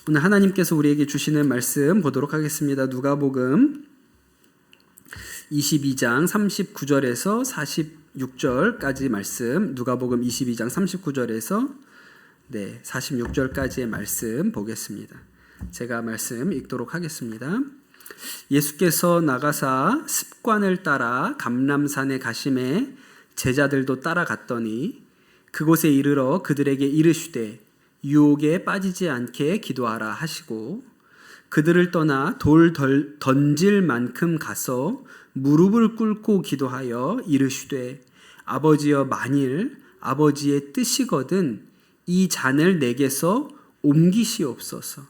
오늘 하나님께서 우리에게 주시는 말씀 보도록 하겠습니다. 누가복음 22장 39절에서 46절까지 말씀, 누가복음 22장 39절에서 46절까지의 말씀 보겠습니다. 제가 말씀 읽도록 하겠습니다. 예수께서 나가사 습관을 따라 감람산에 가심에 제자들도 따라갔더니 그곳에 이르러 그들에게 이르시되 유혹에 빠지지 않게 기도하라 하시고 그들을 떠나 돌 던질 만큼 가서 무릎을 꿇고 기도하여 이르시되 아버지여 만일 아버지의 뜻이거든 이 잔을 내게서 옮기시옵소서.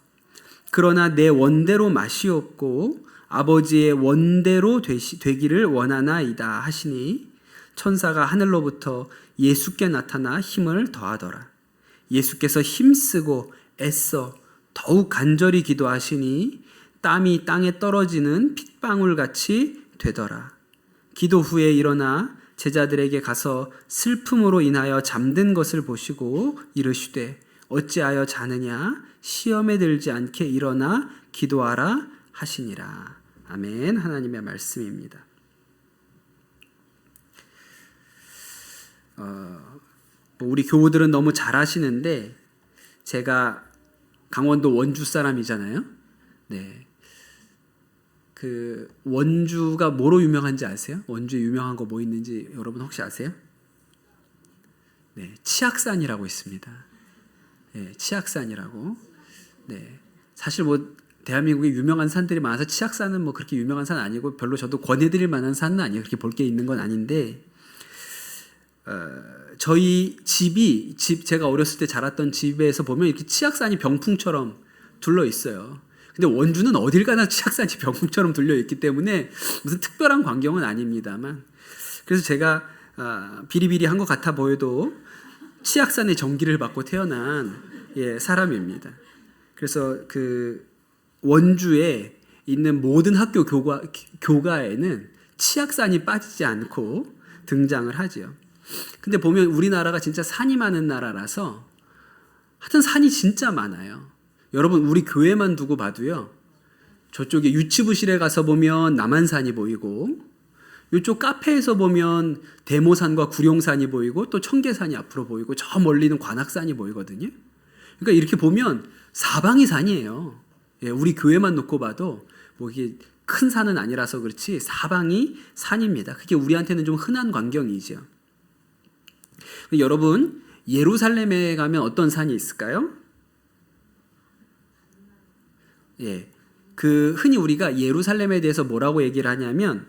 그러나 내 원대로 마시옵고 아버지의 원대로 되기를 원하나이다 하시니 천사가 하늘로부터 예수께 나타나 힘을 더하더라. 예수께서 힘쓰고 애써 더욱 간절히 기도하시니 땀이 땅에 떨어지는 핏방울같이 되더라. 기도 후에 일어나 제자들에게 가서 슬픔으로 인하여 잠든 것을 보시고 이르시되 어찌하여 자느냐 시험에 들지 않게 일어나 기도하라 하시니라. 아멘. 하나님의 말씀입니다. 우리 교우들은 너무 잘 아시는데 제가 강원도 원주 사람이잖아요. 네. 그 원주가 뭐로 유명한지 아세요? 원주에 유명한 거 뭐 있는지 여러분 혹시 아세요? 네, 치악산이라고 있습니다. 네, 치악산이라고. 네. 사실 뭐 대한민국에 유명한 산들이 많아서 치악산은 뭐 그렇게 유명한 산 아니고 별로 저도 권해드릴 만한 산은 아니에요. 그렇게 볼 게 있는 건 아닌데 저희 제가 어렸을 때 자랐던 집에서 보면 이렇게 치악산이 병풍처럼 둘러 있어요. 근데 원주는 어딜 가나 치악산이 병풍처럼 둘러 있기 때문에 무슨 특별한 광경은 아닙니다만, 그래서 제가 비리비리한 것 같아 보여도 치악산의 전기를 받고 태어난 사람입니다. 그래서 그 원주에 있는 모든 학교 교가에는 치악산이 빠지지 않고 등장을 하죠. 근데 보면 우리나라가 진짜 산이 많은 나라라서 하여튼 산이 진짜 많아요. 여러분 우리 교회만 두고 봐도요. 저쪽에 유치부실에 가서 보면 남한산이 보이고 이쪽 카페에서 보면 대모산과 구룡산이 보이고 또 청계산이 앞으로 보이고 저 멀리는 관악산이 보이거든요. 그러니까 이렇게 보면 사방이 산이에요. 우리 교회만 놓고 봐도 뭐 이게 큰 산은 아니라서 그렇지 사방이 산입니다. 그게 우리한테는 좀 흔한 광경이죠. 여러분 예루살렘에 가면 어떤 산이 있을까요? 그 흔히 우리가 예루살렘에 대해서 뭐라고 얘기를 하냐면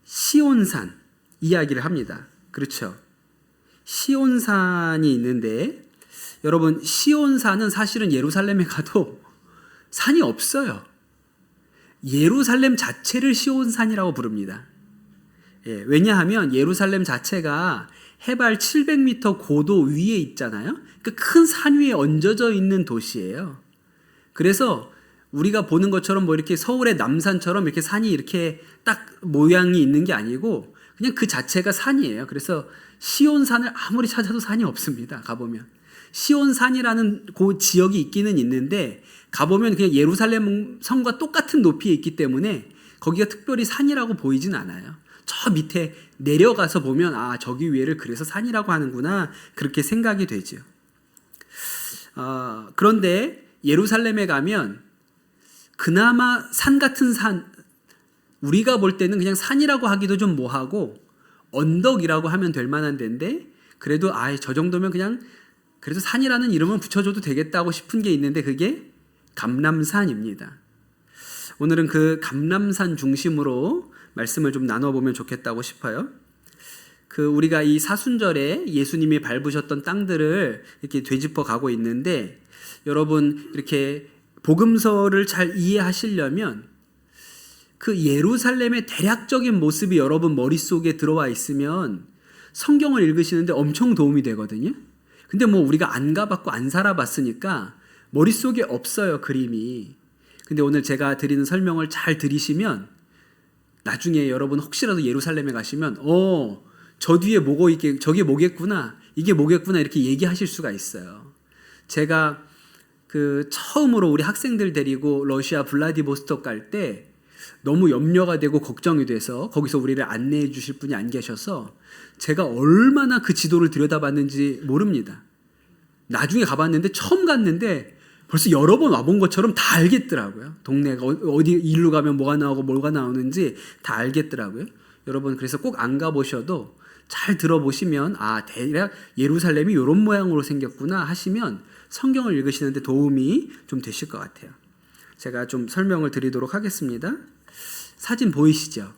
시온산 이야기를 합니다. 그렇죠? 시온산이 있는데 여러분 시온산은 사실은 예루살렘에 가도 산이 없어요. 예루살렘 자체를 시온산이라고 부릅니다. 왜냐하면 예루살렘 자체가 해발 700m 고도 위에 있잖아요. 그 큰 산 위에 얹어져 있는 도시예요. 그래서 우리가 보는 것처럼 뭐 이렇게 서울의 남산처럼 이렇게 산이 이렇게 딱 모양이 있는 게 아니고 그냥 그 자체가 산이에요. 그래서 시온산을 아무리 찾아도 산이 없습니다. 가보면 시온산이라는 그 지역이 있기는 있는데 가보면 그냥 예루살렘 성과 똑같은 높이에 있기 때문에 거기가 특별히 산이라고 보이진 않아요. 저 밑에 내려가서 보면 아 저기 위에를 그래서 산이라고 하는구나 그렇게 생각이 되죠. 그런데 예루살렘에 가면 그나마 산 같은 산, 우리가 볼 때는 그냥 산이라고 하기도 좀 뭐하고 언덕이라고 하면 될 만한 데인데 그래도 저 정도면 그냥 그래도 산이라는 이름은 붙여줘도 되겠다고 싶은 게 있는데 그게 감람산입니다. 오늘은 그 감람산 중심으로 말씀을 좀 나눠보면 좋겠다고 싶어요. 우리가 이 사순절에 예수님이 밟으셨던 땅들을 이렇게 되짚어 가고 있는데 여러분 이렇게 복음서를 잘 이해하시려면 그 예루살렘의 대략적인 모습이 여러분 머릿속에 들어와 있으면 성경을 읽으시는데 엄청 도움이 되거든요. 근데 뭐 우리가 안 가봤고 안 살아봤으니까 머릿속에 없어요, 그림이. 근데 오늘 제가 드리는 설명을 잘 들으시면 나중에 여러분 혹시라도 예루살렘에 가시면 저 뒤에 뭐고 저게 뭐겠구나, 이게 뭐겠구나 이렇게 얘기하실 수가 있어요. 제가 그 처음으로 우리 학생들 데리고 러시아 블라디보스톡 갈 때 너무 염려가 되고 걱정이 돼서 거기서 우리를 안내해 주실 분이 안 계셔서 제가 얼마나 그 지도를 들여다봤는지 모릅니다. 나중에 가봤는데 처음 갔는데 벌써 여러 번 와본 것처럼 다 알겠더라고요. 동네가 어디 일로 가면 뭐가 나오고 뭐가 나오는지 다 알겠더라고요. 여러분 그래서 꼭 안 가보셔도 잘 들어보시면 아 대략 예루살렘이 이런 모양으로 생겼구나 하시면 성경을 읽으시는데 도움이 좀 되실 것 같아요. 제가 좀 설명을 드리도록 하겠습니다. 사진 보이시죠?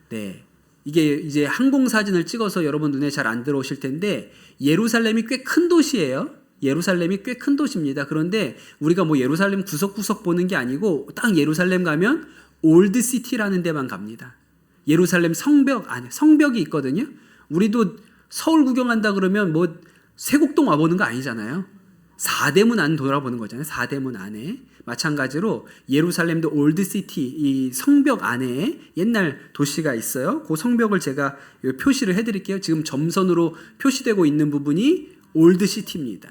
네. 이게 이제 항공 사진을 찍어서 여러분 눈에 잘 안 들어오실 텐데 예루살렘이 꽤 큰 도시예요. 예루살렘이 꽤 큰 도시입니다. 그런데 우리가 뭐 예루살렘 구석구석 보는 게 아니고 딱 예루살렘 가면 올드 시티라는 데만 갑니다. 예루살렘 성벽이 있거든요. 우리도 서울 구경한다 그러면 뭐 세곡동 와보는 거 아니잖아요. 사대문 안 돌아보는 거잖아요. 사대문 안에. 마찬가지로 예루살렘도 올드시티 이 성벽 안에 옛날 도시가 있어요. 그 성벽을 제가 표시를 해드릴게요. 지금 점선으로 표시되고 있는 부분이 올드시티입니다.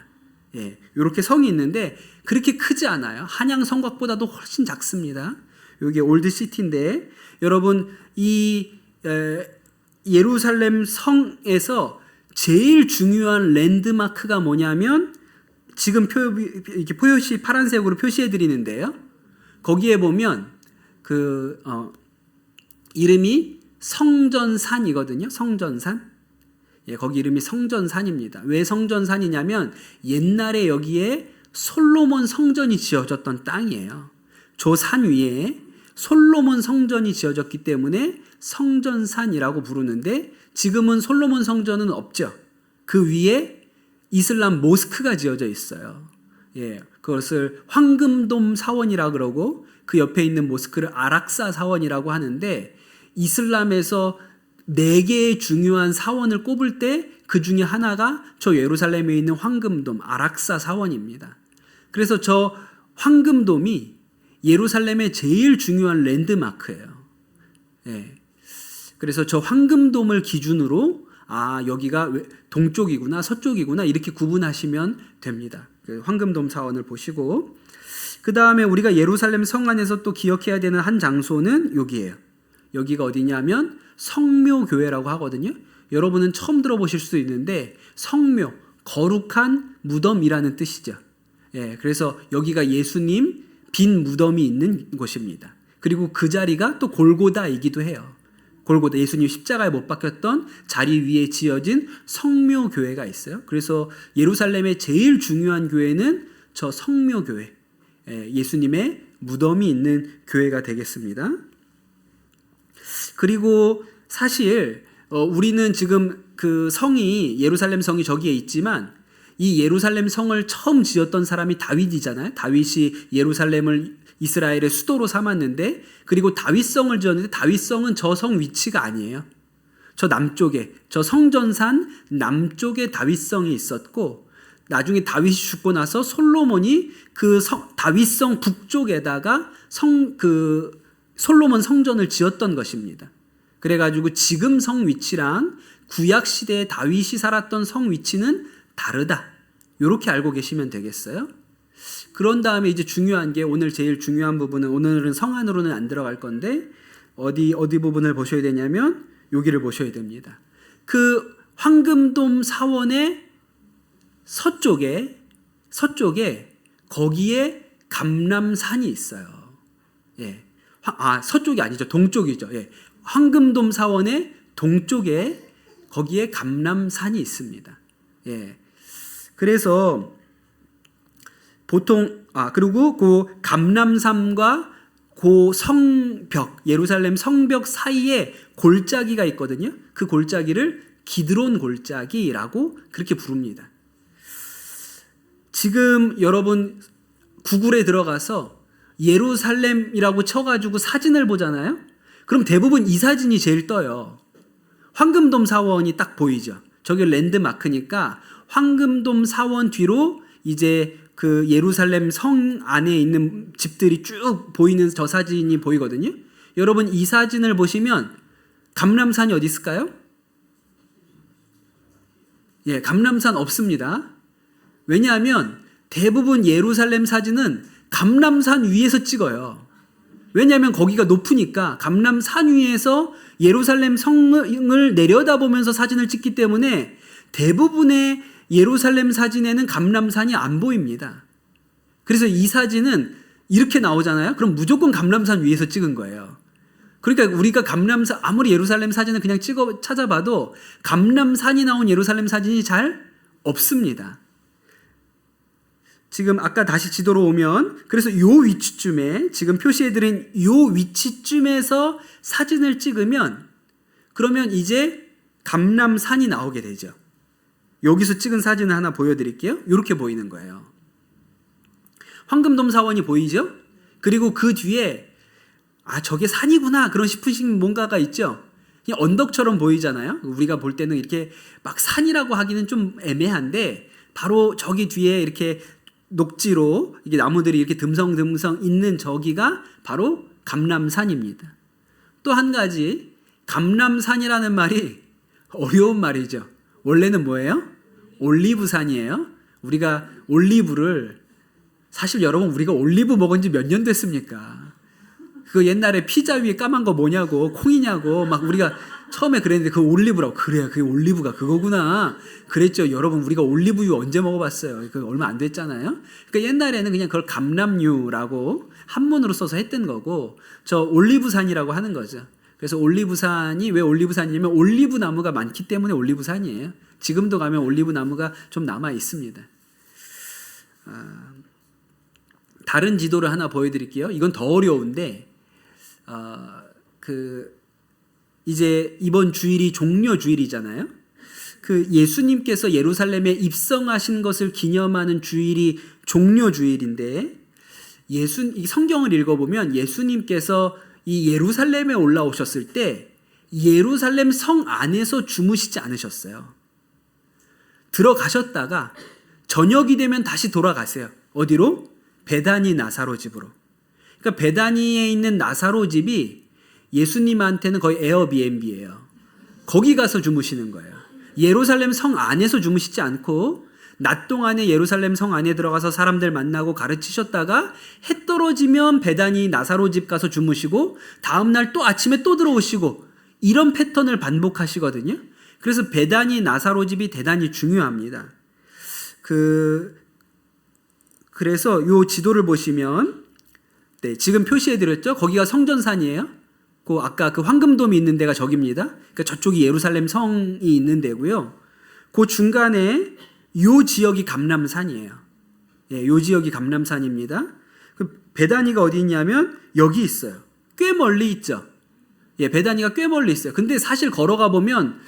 예, 이렇게 성이 있는데 그렇게 크지 않아요. 한양 성곽보다도 훨씬 작습니다. 이게 올드시티인데 여러분 이 예루살렘 성에서 제일 중요한 랜드마크가 뭐냐면 지금 이렇게 표시 파란색으로 표시해 드리는데요. 거기에 보면 이름이 성전산이거든요. 성전산. 예, 거기 이름이 성전산입니다. 왜 성전산이냐면 옛날에 여기에 솔로몬 성전이 지어졌던 땅이에요. 저 산 위에 솔로몬 성전이 지어졌기 때문에 성전산이라고 부르는데 지금은 솔로몬 성전은 없죠. 그 위에 이슬람 모스크가 지어져 있어요. 예, 그것을 황금돔 사원이라 그러고 그 옆에 있는 모스크를 아락사 사원이라고 하는데 이슬람에서 4개의 중요한 사원을 꼽을 때 그 중에 하나가 저 예루살렘에 있는 황금돔 아락사 사원입니다. 그래서 저 황금돔이 예루살렘의 제일 중요한 랜드마크예요. 예. 그래서 저 황금돔을 기준으로 아 여기가 동쪽이구나 서쪽이구나 이렇게 구분하시면 됩니다. 그 황금돔 사원을 보시고 그 다음에 우리가 예루살렘 성 안에서 또 기억해야 되는 한 장소는 여기예요. 여기가 어디냐면 성묘교회라고 하거든요. 여러분은 처음 들어보실 수도 있는데 성묘, 거룩한 무덤이라는 뜻이죠. 예, 그래서 여기가 예수님 빈 무덤이 있는 곳입니다. 그리고 그 자리가 또 골고다이기도 해요. 골고다 예수님 십자가에 못 박혔던 자리 위에 지어진 성묘교회가 있어요. 그래서 예루살렘의 제일 중요한 교회는 저 성묘교회, 예수님의 무덤이 있는 교회가 되겠습니다. 그리고 사실 우리는 지금 그 성이 예루살렘 성이 저기에 있지만 이 예루살렘 성을 처음 지었던 사람이 다윗이잖아요. 다윗이 예루살렘을 이스라엘의 수도로 삼았는데 그리고 다윗성을 지었는데 다윗성은 저 성 위치가 아니에요. 저 남쪽에 저 성전산 남쪽에 다윗성이 있었고 나중에 다윗이 죽고 나서 솔로몬이 그 다윗성 북쪽에다가 솔로몬 성전을 지었던 것입니다. 그래가지고 지금 성 위치랑 구약 시대에 다윗이 살았던 성 위치는 다르다. 이렇게 알고 계시면 되겠어요. 그런 다음에 이제 중요한 게 오늘 제일 중요한 부분은 오늘은 성 안으로는 안 들어갈 건데 어디 부분을 보셔야 되냐면 여기를 보셔야 됩니다. 그 황금돔 사원의 서쪽에 거기에 감람산이 있어요. 예. 서쪽이 아니죠. 동쪽이죠. 예. 황금돔 사원의 동쪽에 거기에 감람산이 있습니다. 예. 그래서 보통 그리고 그 감람산과 그 성벽 예루살렘 성벽 사이에 골짜기가 있거든요. 그 골짜기를 기드론 골짜기라고 그렇게 부릅니다. 지금 여러분 구글에 들어가서 예루살렘이라고 쳐가지고 사진을 보잖아요. 그럼 대부분 이 사진이 제일 떠요. 황금돔 사원이 딱 보이죠. 저게 랜드마크니까 황금돔 사원 뒤로 이제 그 예루살렘 성 안에 있는 집들이 쭉 보이는 저 사진이 보이거든요. 여러분 이 사진을 보시면 감람산이 어디 있을까요? 예, 감람산 없습니다. 왜냐하면 대부분 예루살렘 사진은 감람산 위에서 찍어요. 왜냐하면 거기가 높으니까 감람산 위에서 예루살렘 성을 내려다보면서 사진을 찍기 때문에 대부분의 예루살렘 사진에는 감람산이 안 보입니다. 그래서 이 사진은 이렇게 나오잖아요. 그럼 무조건 감람산 위에서 찍은 거예요. 그러니까 우리가 감람산, 아무리 예루살렘 사진을 그냥 찾아봐도 감람산이 나온 예루살렘 사진이 잘 없습니다. 지금 아까 다시 지도로 오면, 그래서 요 위치쯤에, 지금 표시해드린 요 위치쯤에서 사진을 찍으면, 그러면 이제 감람산이 나오게 되죠. 여기서 찍은 사진을 하나 보여드릴게요. 이렇게 보이는 거예요. 황금돔 사원이 보이죠? 그리고 그 뒤에 저게 산이구나 그런 싶으신 뭔가가 있죠? 그냥 언덕처럼 보이잖아요. 우리가 볼 때는 이렇게 막 산이라고 하기는 좀 애매한데 바로 저기 뒤에 이렇게 녹지로 이게 나무들이 이렇게 듬성듬성 있는 저기가 바로 감람산입니다. 또 한 가지, 감람산이라는 말이 어려운 말이죠. 원래는 뭐예요? 올리브산이에요. 우리가 올리브를, 사실 여러분 우리가 올리브 먹은 지 몇 년 됐습니까? 그 옛날에 피자 위에 까만 거 뭐냐고, 콩이냐고 막 우리가 처음에 그랬는데 그 올리브라고. 그래요, 그게 올리브가 그거구나 그랬죠. 여러분 우리가 올리브유 언제 먹어봤어요? 그 얼마 안 됐잖아요. 그러니까 옛날에는 그냥 그걸 감람유라고 한문으로 써서 했던 거고, 저 올리브산이라고 하는 거죠. 그래서 올리브산이 왜 올리브산이냐면 올리브 나무가 많기 때문에 올리브산이에요. 지금도 가면 올리브 나무가 좀 남아 있습니다. 다른 지도를 하나 보여드릴게요. 이건 더 어려운데, 이제 이번 주일이 종려 주일이잖아요. 그 예수님께서 예루살렘에 입성하신 것을 기념하는 주일이 종려 주일인데, 이 성경을 읽어보면 예수님께서 이 예루살렘에 올라오셨을 때 예루살렘 성 안에서 주무시지 않으셨어요. 들어가셨다가 저녁이 되면 다시 돌아가세요. 어디로? 베다니 나사로 집으로. 그러니까 베다니에 있는 나사로 집이 예수님한테는 거의 에어비앤비예요. 거기 가서 주무시는 거예요. 예루살렘 성 안에서 주무시지 않고 낮 동안에 예루살렘 성 안에 들어가서 사람들 만나고 가르치셨다가 해 떨어지면 베다니 나사로 집 가서 주무시고 다음날 또 아침에 또 들어오시고 이런 패턴을 반복하시거든요. 그래서 베다니 나사로 집이 대단히 중요합니다. 그래서 요 지도를 보시면, 네, 지금 표시해드렸죠? 거기가 성전산이에요. 아까 그 황금돔이 있는 데가 저기입니다. 그러니까 저쪽이 예루살렘 성이 있는 데고요. 그 중간에 요 지역이 감람산이에요. 예, 요 지역이 감람산입니다. 베다니가 어디 있냐면 여기 있어요. 꽤 멀리 있죠. 예, 베다니가 꽤 멀리 있어요. 근데 사실 걸어가 보면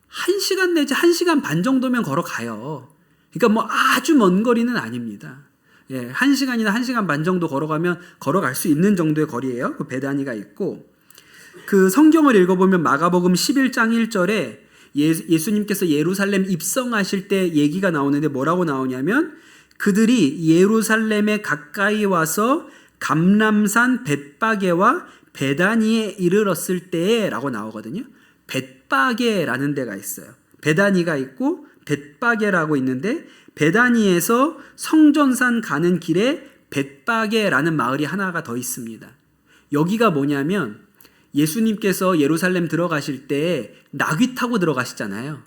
1시간 내지 1시간 반 정도면 걸어가요. 그러니까 뭐 아주 먼 거리는 아닙니다. 예, 1시간이나 1시간 반 정도 걸어가면 걸어갈 수 있는 정도의 거리예요. 그 베다니가 있고, 그 성경을 읽어보면 마가복음 11장 1절에 예수님께서 예루살렘 입성하실 때 얘기가 나오는데 뭐라고 나오냐면, 그들이 예루살렘에 가까이 와서 감람산 벳바게와 베다니에 이르렀을 때에 라고 나오거든요. 벳바게라는 데가 있어요. 베다니가 있고 벳바게라고 있는데, 베다니에서 성전산 가는 길에 벳바게라는 마을이 하나가 더 있습니다. 여기가 뭐냐면 예수님께서 예루살렘 들어가실 때 나귀 타고 들어가시잖아요.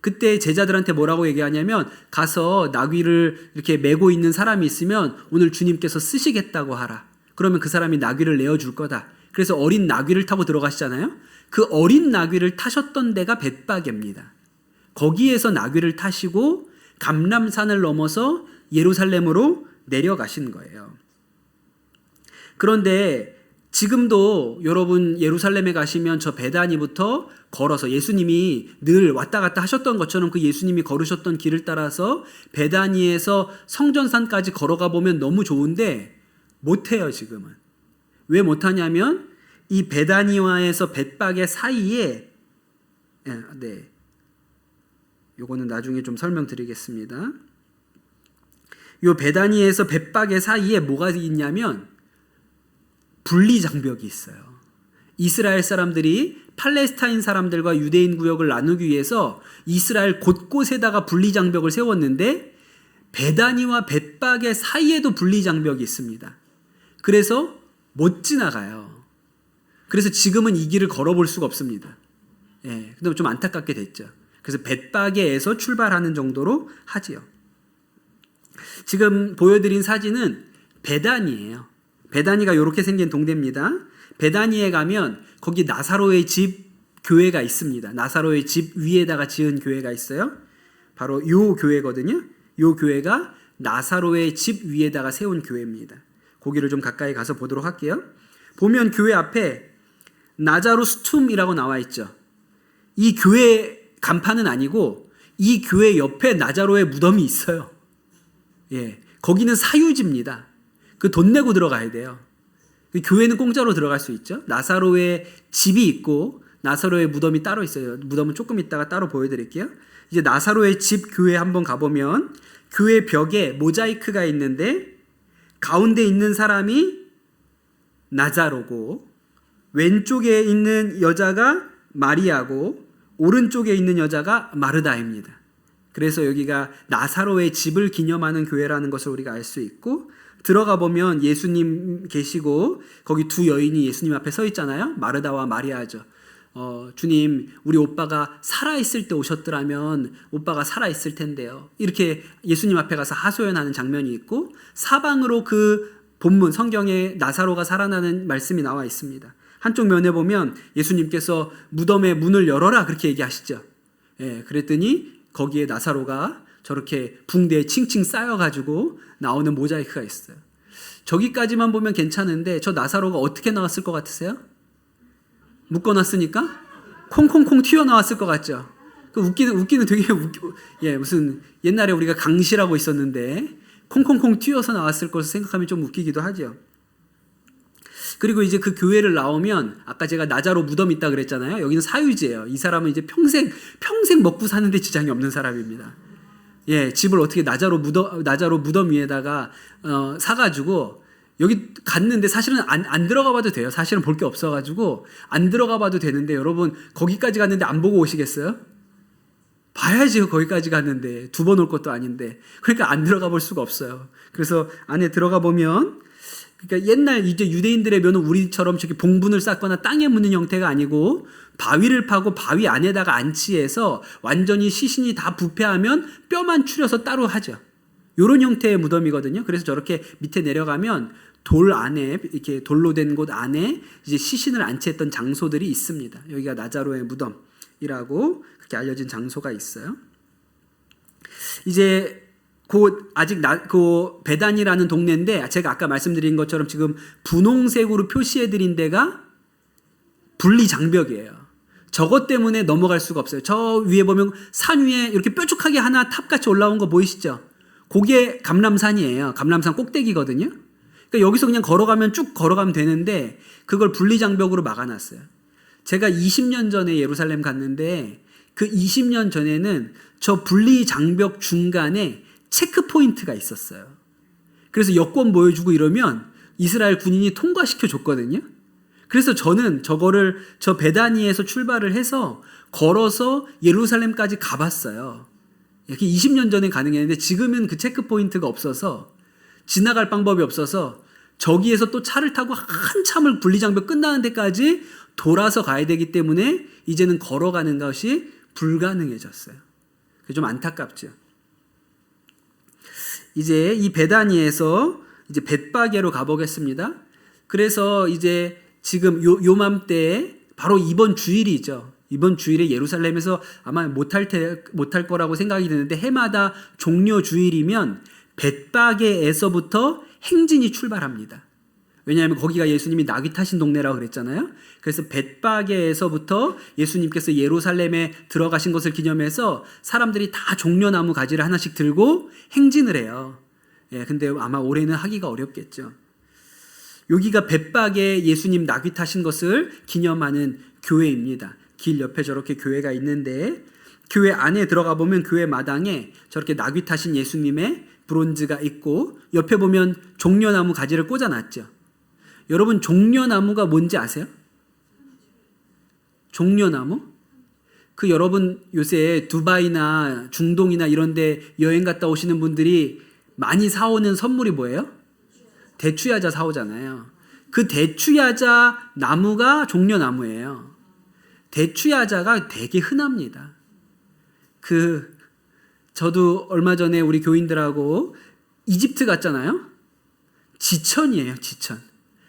그때 제자들한테 뭐라고 얘기하냐면, 가서 나귀를 이렇게 메고 있는 사람이 있으면 오늘 주님께서 쓰시겠다고 하라. 그러면 그 사람이 나귀를 내어줄 거다. 그래서 어린 나귀를 타고 들어가시잖아요. 그 어린 나귀를 타셨던 데가 벳바게입니다. 거기에서 나귀를 타시고 감람산을 넘어서 예루살렘으로 내려가신 거예요. 그런데 지금도 여러분 예루살렘에 가시면 저 베다니부터 걸어서, 예수님이 늘 왔다 갔다 하셨던 것처럼 그 예수님이 걸으셨던 길을 따라서 베다니에서 성전산까지 걸어가 보면 너무 좋은데 못해요. 지금은. 왜 못하냐면 이 베다니와에서 벳바게 사이에, 네, 요거는 나중에 좀 설명드리겠습니다. 요 베다니에서 벳바게 사이에 뭐가 있냐면 분리장벽이 있어요. 이스라엘 사람들이 팔레스타인 사람들과 유대인 구역을 나누기 위해서 이스라엘 곳곳에다가 분리장벽을 세웠는데, 베다니와 벳박의 사이에도 분리장벽이 있습니다. 그래서 못 지나가요. 그래서 지금은 이 길을 걸어볼 수가 없습니다. 예, 근데 좀 안타깝게 됐죠. 그래서 벳박에에서 출발하는 정도로 하지요. 지금 보여드린 사진은 베다니예요. 베다니가 이렇게 생긴 동네입니다. 베다니에 가면 거기 나사로의 집 교회가 있습니다. 나사로의 집 위에다가 지은 교회가 있어요. 바로 요 교회거든요. 요 교회가 나사로의 집 위에다가 세운 교회입니다. 거기를 좀 가까이 가서 보도록 할게요. 보면 교회 앞에 나자루스툼이라고 나와 있죠. 이 교회 간판은 아니고 이 교회 옆에 나자로의 무덤이 있어요. 예, 거기는 사유지입니다. 그 돈 내고 들어가야 돼요. 교회는 공짜로 들어갈 수 있죠. 나사로의 집이 있고 나사로의 무덤이 따로 있어요. 무덤은 조금 있다가 따로 보여드릴게요. 이제 나사로의 집 교회 한번 가보면 교회 벽에 모자이크가 있는데 가운데 있는 사람이 나자로고 왼쪽에 있는 여자가 마리아고 오른쪽에 있는 여자가 마르다입니다. 그래서 여기가 나사로의 집을 기념하는 교회라는 것을 우리가 알 수 있고, 들어가 보면 예수님 계시고 거기 두 여인이 예수님 앞에 서 있잖아요. 마르다와 마리아죠. 주님, 우리 오빠가 살아있을 때 오셨더라면 오빠가 살아있을 텐데요. 이렇게 예수님 앞에 가서 하소연하는 장면이 있고, 사방으로 그 본문 성경에 나사로가 살아나는 말씀이 나와 있습니다. 한쪽 면에 보면 예수님께서 무덤의 문을 열어라 그렇게 얘기하시죠. 예, 그랬더니 거기에 나사로가 저렇게 붕대에 칭칭 쌓여가지고 나오는 모자이크가 있어요. 저기까지만 보면 괜찮은데 저 나사로가 어떻게 나왔을 것 같으세요? 묶어놨으니까 콩콩콩 튀어나왔을 것 같죠? 그 웃기는 되게 예, 무슨 옛날에 우리가 강시라고 있었는데 콩콩콩 튀어서 나왔을 것을 생각하면 좀 웃기기도 하죠. 그리고 이제 그 교회를 나오면 아까 제가 나자로 무덤 있다 그랬잖아요. 여기는 사유지예요. 이 사람은 이제 평생 먹고 사는데 지장이 없는 사람입니다. 예, 집을 어떻게 나자로 무덤 위에다가 사가지고 여기 갔는데 사실은 안 들어가 봐도 돼요. 사실은 볼 게 없어가지고 안 들어가 봐도 되는데 여러분 거기까지 갔는데 안 보고 오시겠어요? 봐야지. 거기까지 갔는데 두 번 올 것도 아닌데. 그러니까 안 들어가 볼 수가 없어요. 그래서 안에 들어가 보면, 그러니까 옛날 이제 유대인들의 묘는 우리처럼 저렇게 봉분을 쌓거나 땅에 묻는 형태가 아니고 바위를 파고 바위 안에다가 안치해서 완전히 시신이 다 부패하면 뼈만 추려서 따로 하죠. 이런 형태의 무덤이거든요. 그래서 저렇게 밑에 내려가면 돌 안에, 이렇게 돌로 된 곳 안에 이제 시신을 안치했던 장소들이 있습니다. 여기가 나자로의 무덤이라고 그렇게 알려진 장소가 있어요. 이제 그 베단이라는 동네인데 제가 아까 말씀드린 것처럼 지금 분홍색으로 표시해드린 데가 분리장벽이에요. 저것 때문에 넘어갈 수가 없어요. 저 위에 보면 산 위에 이렇게 뾰족하게 하나 탑같이 올라온 거 보이시죠? 그게 감람산이에요. 감람산 꼭대기거든요. 그러니까 여기서 그냥 쭉 걸어가면 되는데 그걸 분리장벽으로 막아놨어요. 제가 20년 전에 예루살렘 갔는데 그 20년 전에는 저 분리장벽 중간에 체크포인트가 있었어요. 그래서 여권 보여주고 이러면 이스라엘 군인이 통과시켜 줬거든요. 그래서 저는 저 베다니에서 출발을 해서 걸어서 예루살렘까지 가봤어요. 이렇게 20년 전에 가능했는데 지금은 그 체크포인트가 없어서 지나갈 방법이 없어서 저기에서 또 차를 타고 한참을 분리장벽 끝나는 데까지 돌아서 가야 되기 때문에 이제는 걸어가는 것이 불가능해졌어요. 그게 좀 안타깝죠. 이제 이 베다니에서 이제 벳바게로 가보겠습니다. 그래서 이제 지금 요맘때 바로 이번 주일이죠. 이번 주일에 예루살렘에서 아마 못할 거라고 생각이 드는데 해마다 종려 주일이면 벳바게에서부터 행진이 출발합니다. 왜냐하면 거기가 예수님이 낙이 타신 동네라고 그랬잖아요. 그래서 벳바게에서부터 예수님께서 예루살렘에 들어가신 것을 기념해서 사람들이 다 종려나무 가지를 하나씩 들고 행진을 해요. 예, 근데 아마 올해는 하기가 어렵겠죠. 여기가 벳바게 예수님 낙이 타신 것을 기념하는 교회입니다. 길 옆에 저렇게 교회가 있는데 교회 안에 들어가 보면 교회 마당에 저렇게 낙이 타신 예수님의 브론즈가 있고 옆에 보면 종려나무 가지를 꽂아놨죠. 여러분 종려나무가 뭔지 아세요? 종려나무? 그 여러분 요새 두바이나 중동이나 이런 데 여행 갔다 오시는 분들이 많이 사오는 선물이 뭐예요? 대추야자 사오잖아요. 그 대추야자 나무가 종려나무예요. 대추야자가 되게 흔합니다. 저도 얼마 전에 우리 교인들하고 이집트 갔잖아요. 지천이에요, 지천.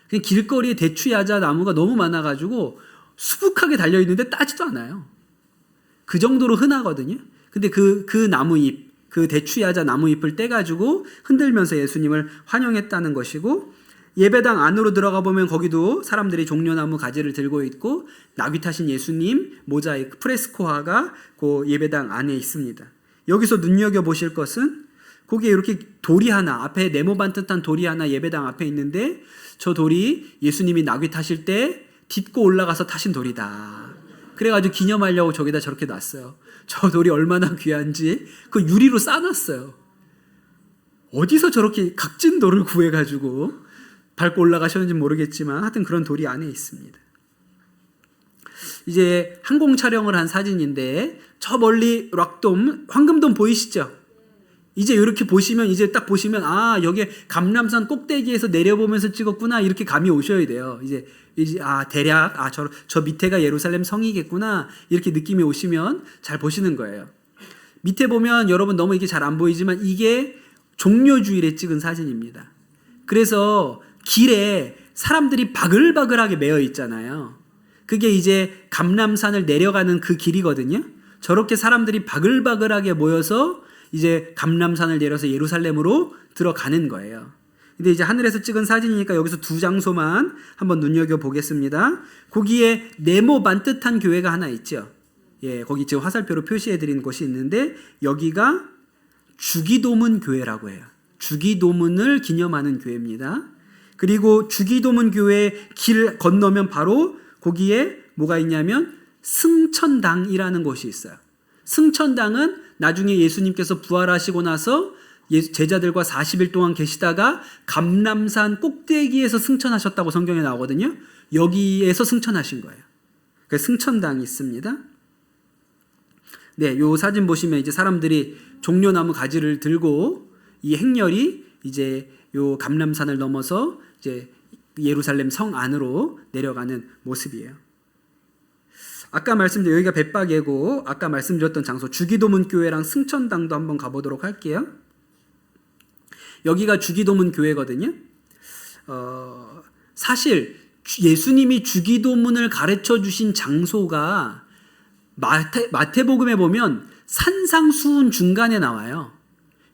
그냥 길거리에 대추야자 나무가 너무 많아가지고 수북하게 달려있는데 따지도 않아요. 그 정도로 흔하거든요. 근데 그 나무잎, 그 대추야자 나무잎을 떼가지고 흔들면서 예수님을 환영했다는 것이고, 예배당 안으로 들어가 보면 거기도 사람들이 종려나무 가지를 들고 있고 나귀 타신 예수님 모자이크 프레스코화가 그 예배당 안에 있습니다. 여기서 눈여겨보실 것은 거기에 이렇게 돌이 하나, 앞에 네모 반듯한 돌이 하나 예배당 앞에 있는데 저 돌이 예수님이 나귀 타실 때 딛고 올라가서 타신 돌이다. 그래가지고 기념하려고 저기다 저렇게 놨어요. 저 돌이 얼마나 귀한지 그 유리로 싸놨어요. 어디서 저렇게 각진 돌을 구해가지고 밟고 올라가셨는지 모르겠지만 하여튼 그런 돌이 안에 있습니다. 이제 항공 촬영을 한 사진인데 저 멀리 락돔, 황금돔 보이시죠? 이제 이렇게 보시면 이제 딱 보시면 여기 감람산 꼭대기에서 내려보면서 찍었구나 이렇게 감이 오셔야 돼요. 이제 대략 저 밑에가 예루살렘 성이겠구나 이렇게 느낌이 오시면 잘 보시는 거예요. 밑에 보면 여러분 너무 이게 잘 안 보이지만 이게 종려주일에 찍은 사진입니다. 그래서 길에 사람들이 바글바글하게 매여 있잖아요. 그게 이제 감람산을 내려가는 그 길이거든요. 저렇게 사람들이 바글바글하게 모여서 이제 감람산을 내려서 예루살렘으로 들어가는 거예요. 근데 이제 하늘에서 찍은 사진이니까 여기서 두 장소만 한번 눈여겨보겠습니다. 거기에 네모 반듯한 교회가 하나 있죠. 예, 거기 지금 화살표로 표시해드린 곳이 있는데 여기가 주기도문 교회라고 해요. 주기도문을 기념하는 교회입니다. 그리고 주기도문 교회 길 건너면 바로 거기에 뭐가 있냐면 승천당이라는 곳이 있어요. 승천당은 나중에 예수님께서 부활하시고 나서 제자들과 40일 동안 계시다가 감람산 꼭대기에서 승천하셨다고 성경에 나오거든요. 여기에서 승천하신 거예요. 그래서 승천당이 있습니다. 네, 요 사진 보시면 이제 사람들이 종려나무 가지를 들고 이 행렬이 이제 요 감람산을 넘어서 이제 예루살렘 성 안으로 내려가는 모습이에요. 아까 말씀드린 여기가 벳바게고 아까 말씀드렸던 장소 주기도문 교회랑 승천당도 한번 가보도록 할게요. 여기가 주기도문 교회거든요. 사실 예수님이 주기도문을 가르쳐 주신 장소가 마태복음에 보면 산상수훈 중간에 나와요.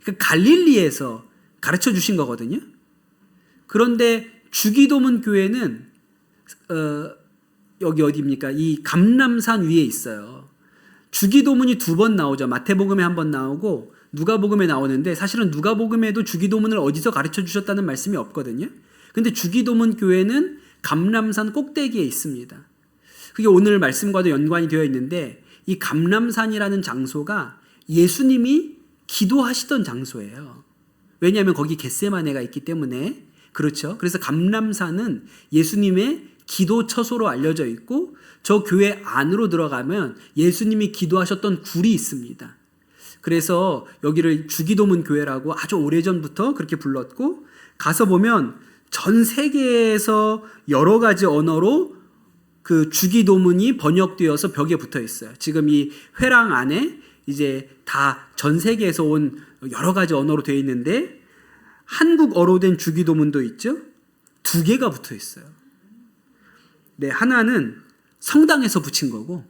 그러니까 갈릴리에서 가르쳐 주신 거거든요. 그런데 주기도문 교회는 여기 어디입니까? 이 감람산 위에 있어요. 주기도문이 2번 나오죠. 마태복음에 1번 나오고 누가복음에 나오는데 사실은 누가복음에도 주기도문을 어디서 가르쳐 주셨다는 말씀이 없거든요. 근데 주기도문 교회는 감람산 꼭대기에 있습니다. 그게 오늘 말씀과도 연관이 되어 있는데 이 감람산이라는 장소가 예수님이 기도하시던 장소예요. 왜냐하면 거기 겟세마네가 있기 때문에 그렇죠. 그래서 감람산은 예수님의 기도 처소로 알려져 있고 저 교회 안으로 들어가면 예수님이 기도하셨던 굴이 있습니다. 그래서 여기를 주기도문 교회라고 아주 오래전부터 그렇게 불렀고 가서 보면 전 세계에서 여러 가지 언어로 그 주기도문이 번역되어서 벽에 붙어 있어요. 지금 이 회랑 안에 이제 다 전 세계에서 온 여러 가지 언어로 되어 있는데 한국어로 된 주기도문도 있죠. 2개가 붙어 있어요. 네, 하나는 성당에서 붙인 거고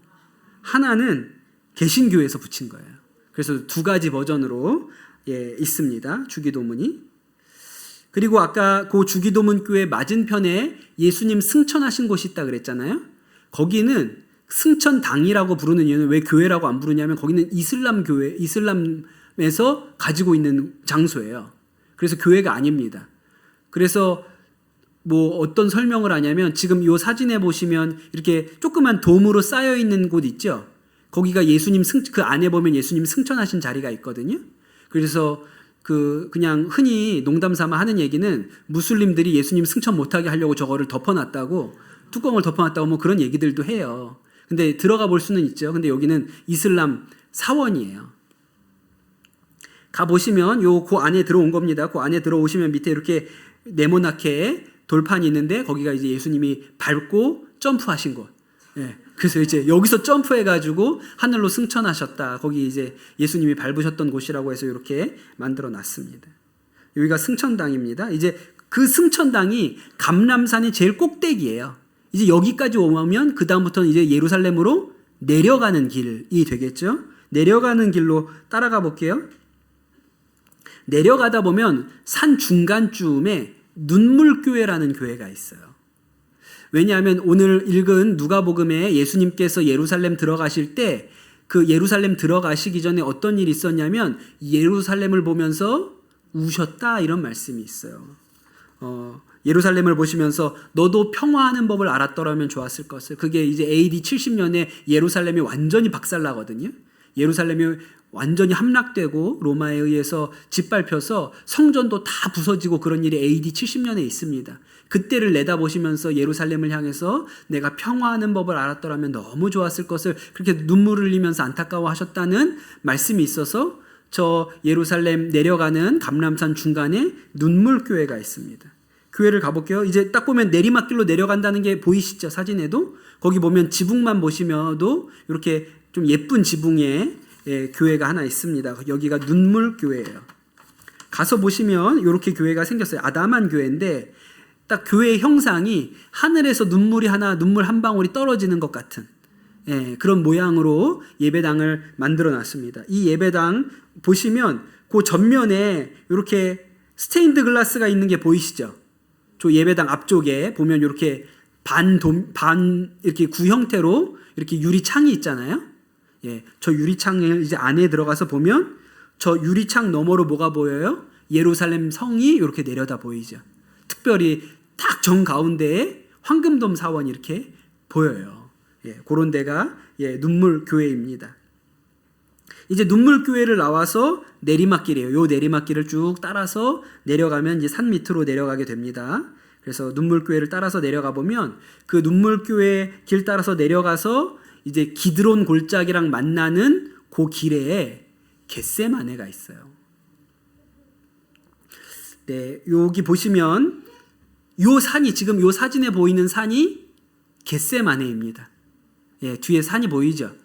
하나는 개신교에서 붙인 거예요. 그래서 2가지 버전으로 있습니다. 주기도문이. 그리고 아까 그 주기도문 교회 맞은편에 예수님 승천하신 곳이 있다 그랬잖아요. 거기는 승천당이라고 부르는 이유는 왜 교회라고 안 부르냐면 거기는 이슬람 교회, 이슬람에서 가지고 있는 장소예요. 그래서 교회가 아닙니다. 그래서 뭐 어떤 설명을 하냐면 지금 이 사진에 보시면 이렇게 조그만 돔으로 쌓여 있는 곳 있죠. 거기가 예수님 그 안에 보면 예수님 승천하신 자리가 있거든요. 그래서 그냥 흔히 농담 삼아 하는 얘기는 무슬림들이 예수님 승천 못하게 하려고 저거를 덮어놨다고 뚜껑을 덮어놨다고 뭐 그런 얘기들도 해요. 근데 들어가 볼 수는 있죠. 근데 여기는 이슬람 사원이에요. 가보시면 그 안에 들어온 겁니다. 그 안에 들어오시면 밑에 이렇게 네모나게 돌판이 있는데 거기가 이제 예수님이 밟고 점프하신 곳. 예. 그래서 이제 여기서 점프해가지고 하늘로 승천하셨다. 거기 이제 예수님이 밟으셨던 곳이라고 해서 이렇게 만들어 놨습니다. 여기가 승천당입니다. 이제 그 승천당이 감람산의 제일 꼭대기예요. 이제 여기까지 오면 그 다음부터는 이제 예루살렘으로 내려가는 길이 되겠죠. 내려가는 길로 따라가 볼게요. 내려가다 보면 산 중간쯤에 눈물교회라는 교회가 있어요. 왜냐하면 오늘 읽은 누가복음에 예수님께서 예루살렘 들어가실 때 그 예루살렘 들어가시기 전에 어떤 일이 있었냐면 예루살렘을 보면서 우셨다 이런 말씀이 있어요. 예루살렘을 보시면서 너도 평화하는 법을 알았더라면 좋았을 것을. 그게 이제 AD 70년에 예루살렘이 완전히 박살나거든요. 예루살렘이 완전히 함락되고 로마에 의해서 짓밟혀서 성전도 다 부서지고 그런 일이 AD 70년에 있습니다. 그때를 내다보시면서 예루살렘을 향해서 내가 평화하는 법을 알았더라면 너무 좋았을 것을 그렇게 눈물을 흘리면서 안타까워하셨다는 말씀이 있어서 저 예루살렘 내려가는 감람산 중간에 눈물교회가 있습니다. 교회를 가볼게요. 이제 딱 보면 내리막길로 내려간다는 게 보이시죠? 사진에도. 거기 보면 지붕만 보시면도 이렇게 좀 예쁜 지붕에 교회가 하나 있습니다. 여기가 눈물교회예요. 가서 보시면 이렇게 교회가 생겼어요. 아담한 교회인데 딱 교회의 형상이 하늘에서 눈물 한 방울이 떨어지는 것 같은 그런 모양으로 예배당을 만들어 놨습니다. 이 예배당 보시면 그 전면에 이렇게 스테인드 글라스가 있는 게 보이시죠? 저 예배당 앞쪽에 보면 이렇게 반 이렇게 구형태로 이렇게 유리창이 있잖아요. 저 유리창을 이제 안에 들어가서 보면 저 유리창 너머로 뭐가 보여요? 예루살렘 성이 이렇게 내려다 보이죠. 특별히 딱 정 가운데에 황금돔 사원이 이렇게 보여요. 그런 데가 눈물 교회입니다. 이제 눈물 교회를 나와서 내리막길이에요. 요 내리막길을 쭉 따라서 내려가면 이제 산 밑으로 내려가게 됩니다. 그래서 눈물 교회를 따라서 내려가 보면 그 눈물 교회 길 따라서 내려가서 이제 기드론 골짜기랑 만나는 그 길에 겟세마네가 있어요. 네, 여기 보시면 요 산이 지금 요 사진에 보이는 산이 겟세마네입니다. 뒤에 산이 보이죠?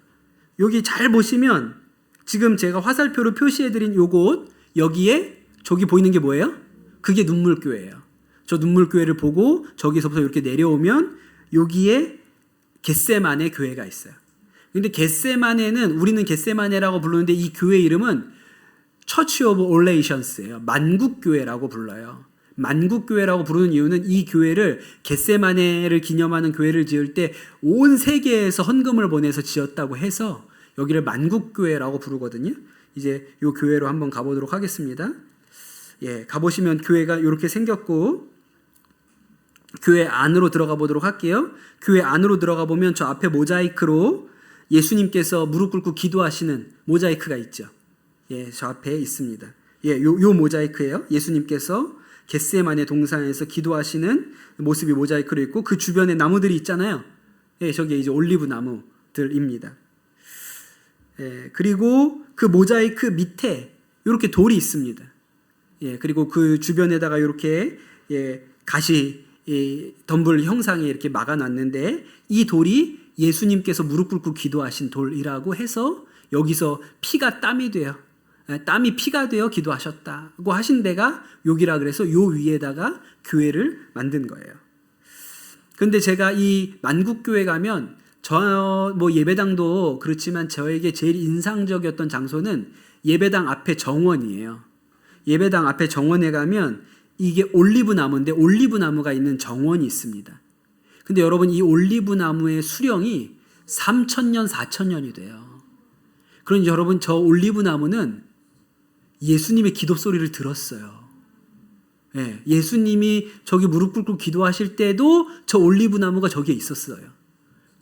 여기 잘 보시면 지금 제가 화살표로 표시해드린 요곳 여기에 저기 보이는 게 뭐예요? 그게 눈물교회예요. 저 눈물교회를 보고 저기서부터 이렇게 내려오면 여기에 겟세마네 교회가 있어요. 근데 겟세마네는 우리는 겟세마네라고 부르는데 이 교회 이름은 처치 오브 올레이션스예요. 만국교회라고 불러요. 만국교회라고 부르는 이유는 이 교회를 겟세마네를 기념하는 교회를 지을 때 온 세계에서 헌금을 보내서 지었다고 해서 여기를 만국교회라고 부르거든요. 이제 이 교회로 한번 가보도록 하겠습니다. 가보시면 교회가 이렇게 생겼고 교회 안으로 들어가 보도록 할게요. 교회 안으로 들어가 보면 저 앞에 모자이크로 예수님께서 무릎 꿇고 기도하시는 모자이크가 있죠. 저 앞에 있습니다. 요 모자이크예요. 예수님께서 겟세마네 동산에서 기도하시는 모습이 모자이크로 있고 그 주변에 나무들이 있잖아요. 저게 이제 올리브 나무들입니다. 그리고 그 모자이크 밑에 이렇게 돌이 있습니다. 그리고 그 주변에다가 이렇게 가시 덤불 형상에 이렇게 막아놨는데 이 돌이 예수님께서 무릎 꿇고 기도하신 돌이라고 해서 여기서 피가 땀이 돼요. 땀이 피가 되어 기도하셨다고 하신 데가 여기라 그래서 요 위에다가 교회를 만든 거예요. 근데 제가 이 만국교회 가면 뭐 예배당도 그렇지만 저에게 제일 인상적이었던 장소는 예배당 앞에 정원이에요. 예배당 앞에 정원에 가면 이게 올리브 나무인데 올리브 나무가 있는 정원이 있습니다. 근데 여러분 이 올리브 나무의 수령이 3,000년, 4,000년이 돼요. 그러니 여러분 저 올리브 나무는 예수님의 기도 소리를 들었어요. 예수님이 저기 무릎 꿇고 기도하실 때도 저 올리브 나무가 저기에 있었어요.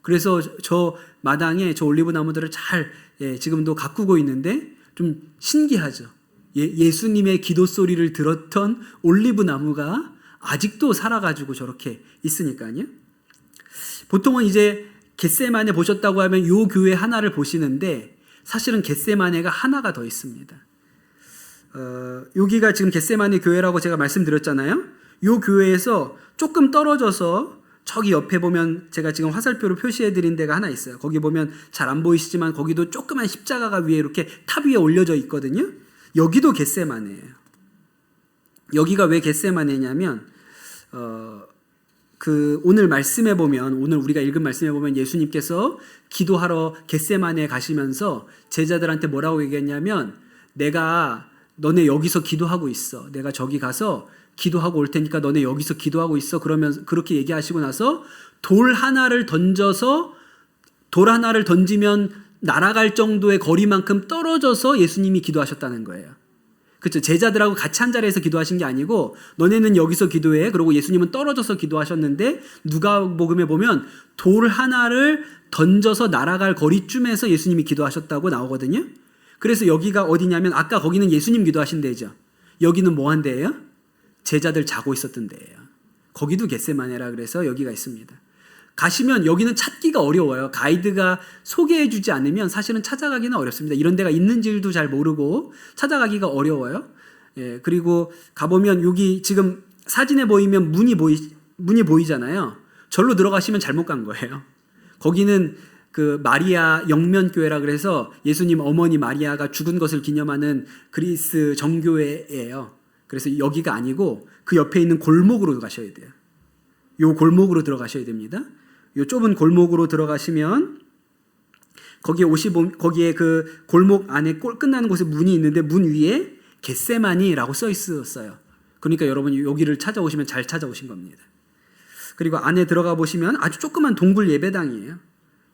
그래서 저 마당에 저 올리브 나무들을 잘 지금도 가꾸고 있는데 좀 신기하죠. 예수님의 기도 소리를 들었던 올리브 나무가 아직도 살아가지고 저렇게 있으니까요. 보통은 이제 겟세마네 보셨다고 하면 요 교회 하나를 보시는데 사실은 겟세마네가 하나가 더 있습니다. 여기가 지금 겟세마네 교회라고 제가 말씀드렸잖아요. 요 교회에서 조금 떨어져서 저기 옆에 보면 제가 지금 화살표로 표시해 드린 데가 하나 있어요. 거기 보면 잘 안 보이시지만 거기도 조그만 십자가가 위에 이렇게 탑 위에 올려져 있거든요. 여기도 겟세마네예요. 여기가 왜 겟세마네냐면 오늘 말씀에 보면, 오늘 우리가 읽은 말씀에 보면 예수님께서 기도하러 겟세마네에 가시면서 제자들한테 뭐라고 얘기했냐면, 내가 너네 여기서 기도하고 있어. 내가 저기 가서 기도하고 올 테니까 너네 여기서 기도하고 있어. 그러면 그렇게 얘기하시고 나서 돌 하나를 던지면 날아갈 정도의 거리만큼 떨어져서 예수님이 기도하셨다는 거예요. 그렇죠. 제자들하고 같이 한 자리에서 기도하신 게 아니고 너네는 여기서 기도해. 그리고 예수님은 떨어져서 기도하셨는데 누가복음에 보면 돌 하나를 던져서 날아갈 거리쯤에서 예수님이 기도하셨다고 나오거든요. 그래서 여기가 어디냐면 아까 거기는 예수님 기도하신 데죠. 여기는 뭐 한 데예요? 제자들 자고 있었던 데예요. 거기도 겟세마네라 그래서 여기가 있습니다. 가시면 여기는 찾기가 어려워요. 가이드가 소개해 주지 않으면 사실은 찾아가기는 어렵습니다. 이런 데가 있는지도 잘 모르고 찾아가기가 어려워요. 예, 그리고 가보면 여기 지금 사진에 보이면 문이 보이잖아요. 절로 들어가시면 잘못 간 거예요. 거기는 그 마리아 영면교회라 그래서 예수님 어머니 마리아가 죽은 것을 기념하는 그리스 정교회예요. 그래서 여기가 아니고 그 옆에 있는 골목으로 가셔야 돼요. 요 골목으로 들어가셔야 됩니다. 요 좁은 골목으로 들어가시면 거기에 그 골목 안에 끝나는 곳에 문이 있는데 문 위에 겟세마니라고 써 있었어요. 그러니까 여러분 여기를 찾아오시면 잘 찾아오신 겁니다. 그리고 안에 들어가 보시면 아주 조그만 동굴 예배당이에요.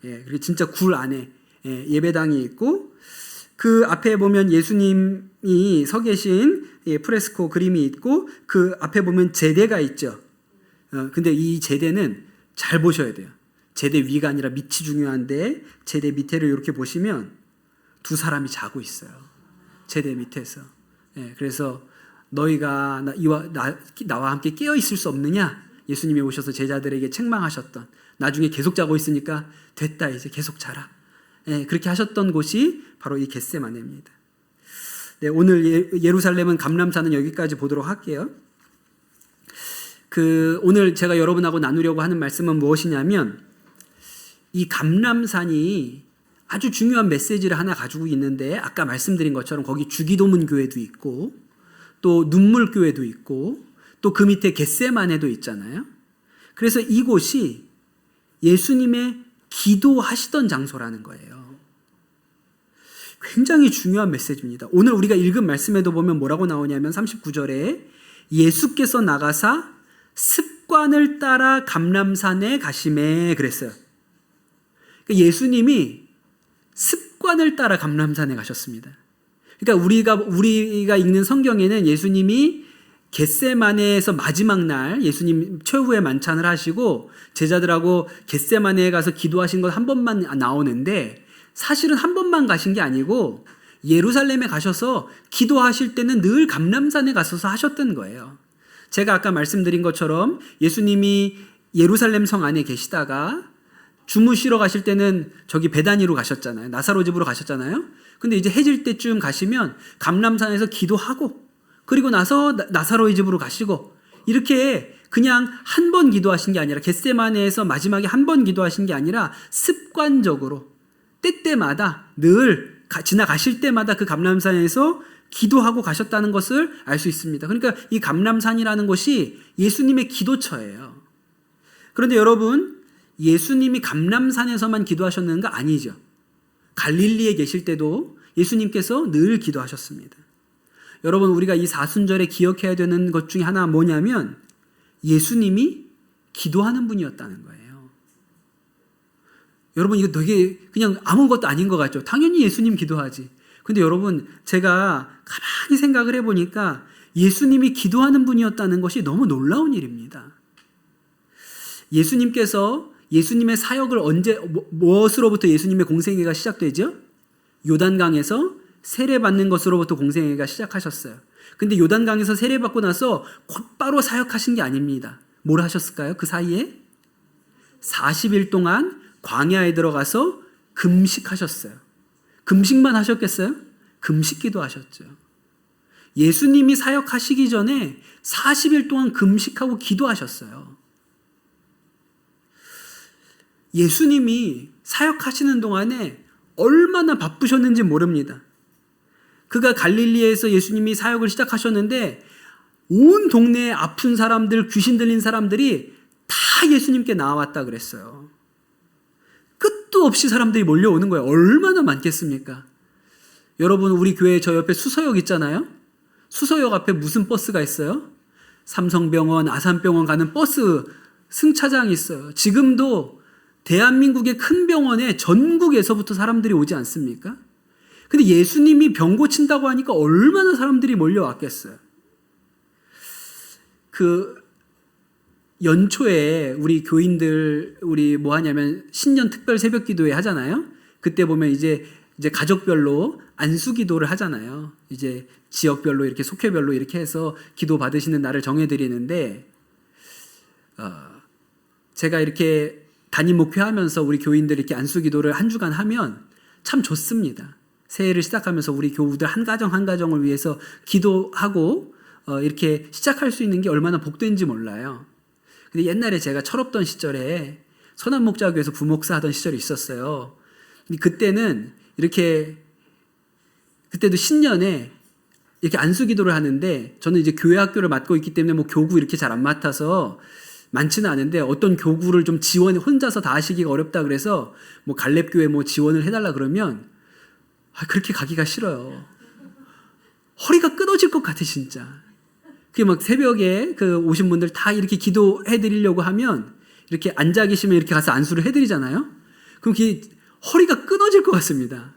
예, 그리고 진짜 굴 안에 예배당이 있고 그 앞에 보면 예수님이 서 계신 프레스코 그림이 있고 그 앞에 보면 제대가 있죠. 근데 이 제대는 잘 보셔야 돼요. 제대 위가 아니라 밑이 중요한데 제대 밑에를 이렇게 보시면 두 사람이 자고 있어요. 제대 밑에서. 예, 그래서 너희가 나와 함께 깨어 있을 수 없느냐? 예수님이 오셔서 제자들에게 책망하셨던, 나중에 계속 자고 있으니까 됐다 이제 계속 자라. 예, 그렇게 하셨던 곳이 바로 이 겟세마네입니다. 네, 오늘 예루살렘은 감람산은 여기까지 보도록 할게요. 오늘 제가 여러분하고 나누려고 하는 말씀은 무엇이냐면 이 감람산이 아주 중요한 메시지를 하나 가지고 있는데 아까 말씀드린 것처럼 거기 주기도문 교회도 있고 또 눈물 교회도 있고 또 그 밑에 겟세마네도 있잖아요. 그래서 이곳이 예수님의 기도하시던 장소라는 거예요. 굉장히 중요한 메시지입니다. 오늘 우리가 읽은 말씀에도 보면 뭐라고 나오냐면 39절에 예수께서 나가사 습관을 따라 감람산에 가시매 그랬어요. 그러니까 예수님이 습관을 따라 감람산에 가셨습니다. 그러니까 우리가 읽는 성경에는 예수님이 겟세마네에서 마지막 날 예수님 최후의 만찬을 하시고 제자들하고 겟세마네에 가서 기도하신 것 한 번만 나오는데 사실은 한 번만 가신 게 아니고 예루살렘에 가셔서 기도하실 때는 늘 감람산에 가셔서 하셨던 거예요. 제가 아까 말씀드린 것처럼 예수님이 예루살렘 성 안에 계시다가 주무시러 가실 때는 저기 베다니로 가셨잖아요. 나사로 집으로 가셨잖아요. 근데 이제 해질 때쯤 가시면 감람산에서 기도하고 그리고 나서 나사로의 집으로 가시고 이렇게 그냥 한 번 기도하신 게 아니라 겟세마네에서 마지막에 한 번 기도하신 게 아니라 습관적으로 때때마다 늘 지나가실 때마다 그 감람산에서 기도하고 가셨다는 것을 알 수 있습니다. 그러니까 이 감람산이라는 곳이 예수님의 기도처예요. 그런데 여러분, 예수님이 감람산에서만 기도하셨는 거 아니죠. 갈릴리에 계실 때도 예수님께서 늘 기도하셨습니다. 여러분, 우리가 이 사순절에 기억해야 되는 것 중에 하나가 뭐냐면 예수님이 기도하는 분이었다는 거예요. 여러분, 이거 되게 그냥 아무것도 아닌 것 같죠. 당연히 예수님 기도하지. 근데 여러분, 제가 가만히 생각을 해보니까 예수님이 기도하는 분이었다는 것이 너무 놀라운 일입니다. 예수님의 사역을 무엇으로부터 예수님의 공생애가 시작되죠? 요단강에서 세례받는 것으로부터 공생애가 시작하셨어요. 근데 요단강에서 세례받고 나서 곧바로 사역하신 게 아닙니다. 뭘 하셨을까요? 그 사이에 40일 동안 광야에 들어가서 금식하셨어요. 금식만 하셨겠어요? 금식기도 하셨죠. 예수님이 사역하시기 전에 40일 동안 금식하고 기도하셨어요. 예수님이 사역하시는 동안에 얼마나 바쁘셨는지 모릅니다. 그가 갈릴리에서 예수님이 사역을 시작하셨는데 온 동네에 아픈 사람들, 귀신 들린 사람들이 다 예수님께 나와왔다 그랬어요. 끝도 없이 사람들이 몰려오는 거예요. 얼마나 많겠습니까? 여러분, 우리 교회 저 옆에 수서역 있잖아요. 수서역 앞에 무슨 버스가 있어요? 삼성병원, 아산병원 가는 버스 승차장이 있어요. 지금도 대한민국의 큰 병원에 전국에서부터 사람들이 오지 않습니까? 근데 예수님이 병 고친다고 하니까 얼마나 사람들이 몰려왔겠어요. 연초에 우리 교인들 우리 뭐 하냐면 신년 특별 새벽 기도회 하잖아요. 그때 보면 이제 가족별로 안수 기도를 하잖아요. 이제 지역별로 이렇게 속회별로 이렇게 해서 기도 받으시는 날을 정해 드리는데 제가 이렇게 담임 목회하면서 우리 교인들 이렇게 안수 기도를 한 주간 하면 참 좋습니다. 새해를 시작하면서 우리 교우들 한 가정 한 가정을 위해서 기도하고 이렇게 시작할 수 있는 게 얼마나 복된지 몰라요. 근데 옛날에 제가 철없던 시절에 선한목자교에서 부목사 하던 시절이 있었어요. 근데 그때는 그때도 신년에 이렇게 안수기도를 하는데 저는 이제 교회 학교를 맡고 있기 때문에 뭐 교구 이렇게 잘 안 맡아서 많지는 않은데 어떤 교구를 좀 혼자서 다 하시기가 어렵다 그래서 뭐 갈렙교회 뭐 지원을 해달라 그러면 그렇게 가기가 싫어요. 허리가 끊어질 것 같아 진짜. 그게 막 새벽에 오신 분들 다 이렇게 기도해 드리려고 하면 이렇게 앉아 계시면 이렇게 가서 안수를 해 드리잖아요. 그럼 허리가 끊어질 것 같습니다.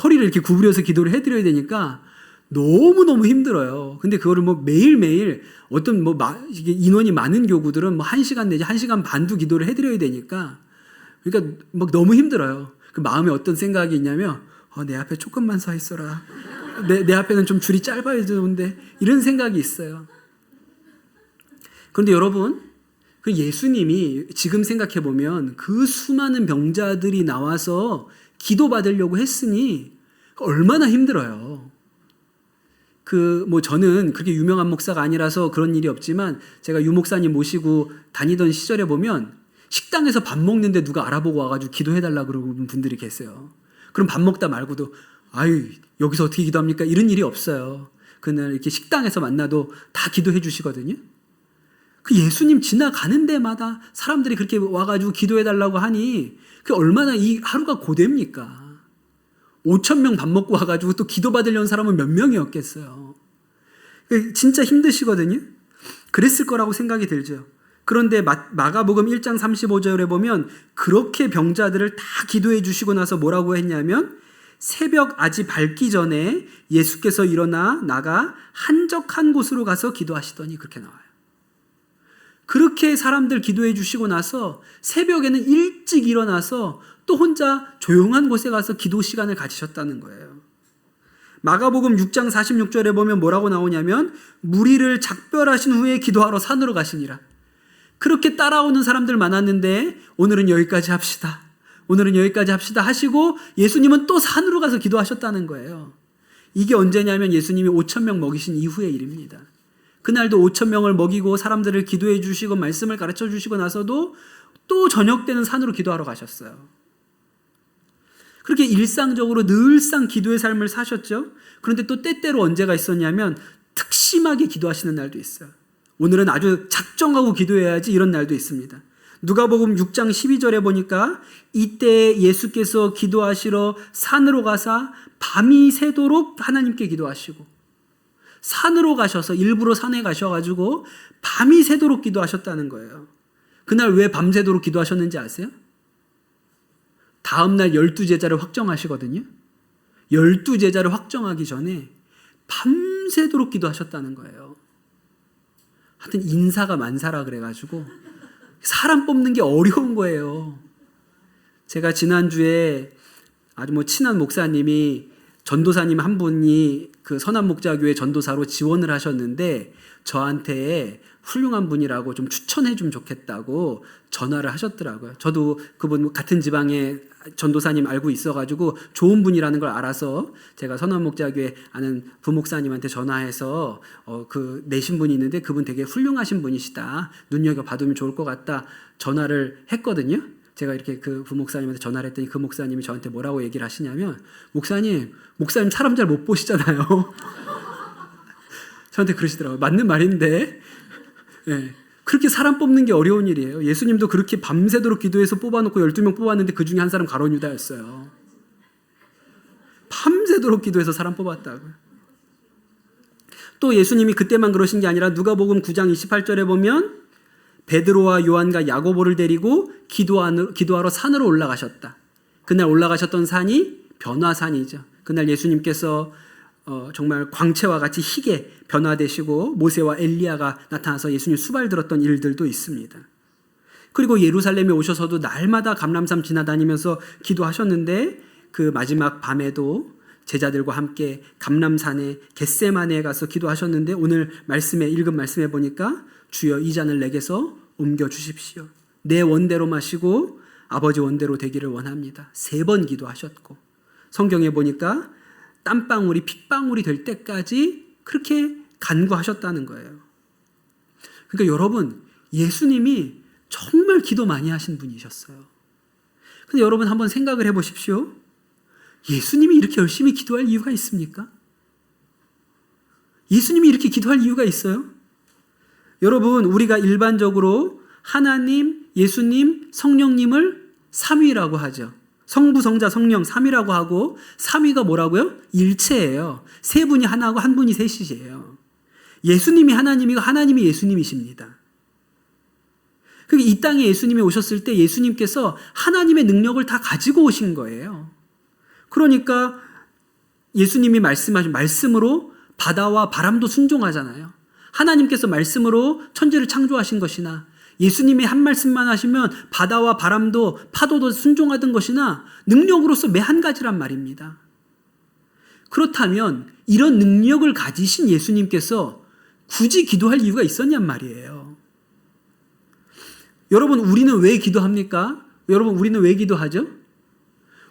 허리를 이렇게 구부려서 기도를 해 드려야 되니까 너무너무 힘들어요. 근데 그거를 뭐 매일매일 어떤 인원이 많은 교구들은 뭐 1시간 내지 1시간 반도 기도를 해 드려야 되니까 그러니까 막 너무 힘들어요. 그 마음에 어떤 생각이 있냐면 내 앞에 조금만 서 있어라. 내 앞에는 좀 줄이 짧아야 되는데 이런 생각이 있어요. 그런데 여러분, 그 예수님이 지금 생각해 보면 그 수많은 병자들이 나와서 기도받으려고 했으니 얼마나 힘들어요. 저는 그렇게 유명한 목사가 아니라서 그런 일이 없지만 제가 유 목사님 모시고 다니던 시절에 보면 식당에서 밥 먹는데 누가 알아보고 와가지고 기도해달라 그러는 분들이 계세요. 그럼 밥 먹다 말고도 여기서 어떻게 기도합니까? 이런 일이 없어요. 그날 이렇게 식당에서 만나도 다 기도해 주시거든요. 그 예수님 지나가는 데마다 사람들이 그렇게 와가지고 기도해달라고 하니 그게 얼마나 이 하루가 고됩니까? 5,000명 밥 먹고 와가지고 또 기도받으려는 사람은 몇 명이었겠어요. 진짜 힘드시거든요. 그랬을 거라고 생각이 들죠. 그런데 마가복음 1장 35절에 보면 그렇게 병자들을 다 기도해 주시고 나서 뭐라고 했냐면 새벽 아직 밝기 전에 예수께서 일어나 나가 한적한 곳으로 가서 기도하시더니 그렇게 나와요. 그렇게 사람들 기도해 주시고 나서 새벽에는 일찍 일어나서 또 혼자 조용한 곳에 가서 기도 시간을 가지셨다는 거예요. 마가복음 6장 46절에 보면 뭐라고 나오냐면 무리를 작별하신 후에 기도하러 산으로 가시니라. 그렇게 따라오는 사람들 많았는데 오늘은 여기까지 합시다. 오늘은 여기까지 합시다 하시고 예수님은 또 산으로 가서 기도하셨다는 거예요. 이게 언제냐면 예수님이 5,000명 먹이신 이후의 일입니다. 그날도 5,000명을 먹이고 사람들을 기도해 주시고 말씀을 가르쳐 주시고 나서도 또 저녁 때는 산으로 기도하러 가셨어요. 그렇게 일상적으로 늘상 기도의 삶을 사셨죠. 그런데 또 때때로 언제가 있었냐면 특심하게 기도하시는 날도 있어요. 오늘은 아주 작정하고 기도해야지 이런 날도 있습니다. 누가복음 6장 12절에 보니까 이때 예수께서 기도하시러 산으로 가사 밤이 새도록 하나님께 기도하시고 산으로 가셔서 일부러 산에 가셔가지고 밤이 새도록 기도하셨다는 거예요. 그날 왜 밤새도록 기도하셨는지 아세요? 다음날 12제자를 확정하시거든요. 12제자를 확정하기 전에 밤새도록 기도하셨다는 거예요. 하여튼 인사가 만사라 그래가지고 사람 뽑는 게 어려운 거예요. 제가 지난주에 아주 친한 목사님이 전도사님 한 분이 그 선한목자교회 전도사로 지원을 하셨는데 저한테 훌륭한 분이라고 좀 추천해 주면 좋겠다고 전화를 하셨더라고요. 저도 그분 같은 지방에 전도사님 알고 있어가지고 좋은 분이라는 걸 알아서 제가 선한목자교회 아는 부목사님한테 전화해서 그 내신 분이 있는데 그분 되게 훌륭하신 분이시다. 눈여겨봐두면 좋을 것 같다. 전화를 했거든요. 제가 이렇게 그 부목사님한테 전화를 했더니 그 목사님이 저한테 뭐라고 얘기를 하시냐면 목사님 사람 잘 못 보시잖아요. 저한테 그러시더라고요. 맞는 말인데 네. 그렇게 사람 뽑는 게 어려운 일이에요. 예수님도 그렇게 밤새도록 기도해서 뽑아놓고 12명 뽑았는데 그 중에 한 사람 가룟 유다였어요. 밤새도록 기도해서 사람 뽑았다고요. 또 예수님이 그때만 그러신 게 아니라 누가복음 9장 28절에 보면 베드로와 요한과 야고보를 데리고 기도하러 산으로 올라가셨다. 그날 올라가셨던 산이 변화산이죠. 그날 예수님께서 정말 광채와 같이 희게 변화되시고 모세와 엘리야가 나타나서 예수님 수발 들었던 일들도 있습니다. 그리고 예루살렘에 오셔서도 날마다 감람산 지나다니면서 기도하셨는데 그 마지막 밤에도 제자들과 함께 감람산에 겟세마네에 가서 기도하셨는데 오늘 읽은 말씀에 보니까 주여 이 잔을 내게서 옮겨 주십시오. 내 원대로 마시고 아버지 원대로 되기를 원합니다. 3번 기도하셨고 성경에 보니까 땀방울이 핏방울이 될 때까지 그렇게 간구하셨다는 거예요. 그러니까 여러분 예수님이 정말 기도 많이 하신 분이셨어요. 근데 여러분 한번 생각을 해보십시오. 예수님이 이렇게 열심히 기도할 이유가 있습니까? 예수님이 이렇게 기도할 이유가 있어요? 여러분 우리가 일반적으로 하나님, 예수님, 성령님을 삼위라고 하죠. 성부, 성자, 성령 3위라고 하고 3위가 뭐라고요? 일체예요. 3분이 하나고 1분이 셋이에요. 예수님이 하나님이고 하나님이 예수님이십니다. 그러니까 이 땅에 예수님이 오셨을 때 예수님께서 하나님의 능력을 다 가지고 오신 거예요. 그러니까 예수님이 말씀하신 말씀으로 바다와 바람도 순종하잖아요. 하나님께서 말씀으로 천지를 창조하신 것이나 예수님이 한 말씀만 하시면 바다와 바람도 파도도 순종하던 것이나 능력으로서 매 한 가지란 말입니다. 그렇다면 이런 능력을 가지신 예수님께서 굳이 기도할 이유가 있었냔 말이에요. 여러분 우리는 왜 기도합니까? 여러분 우리는 왜 기도하죠?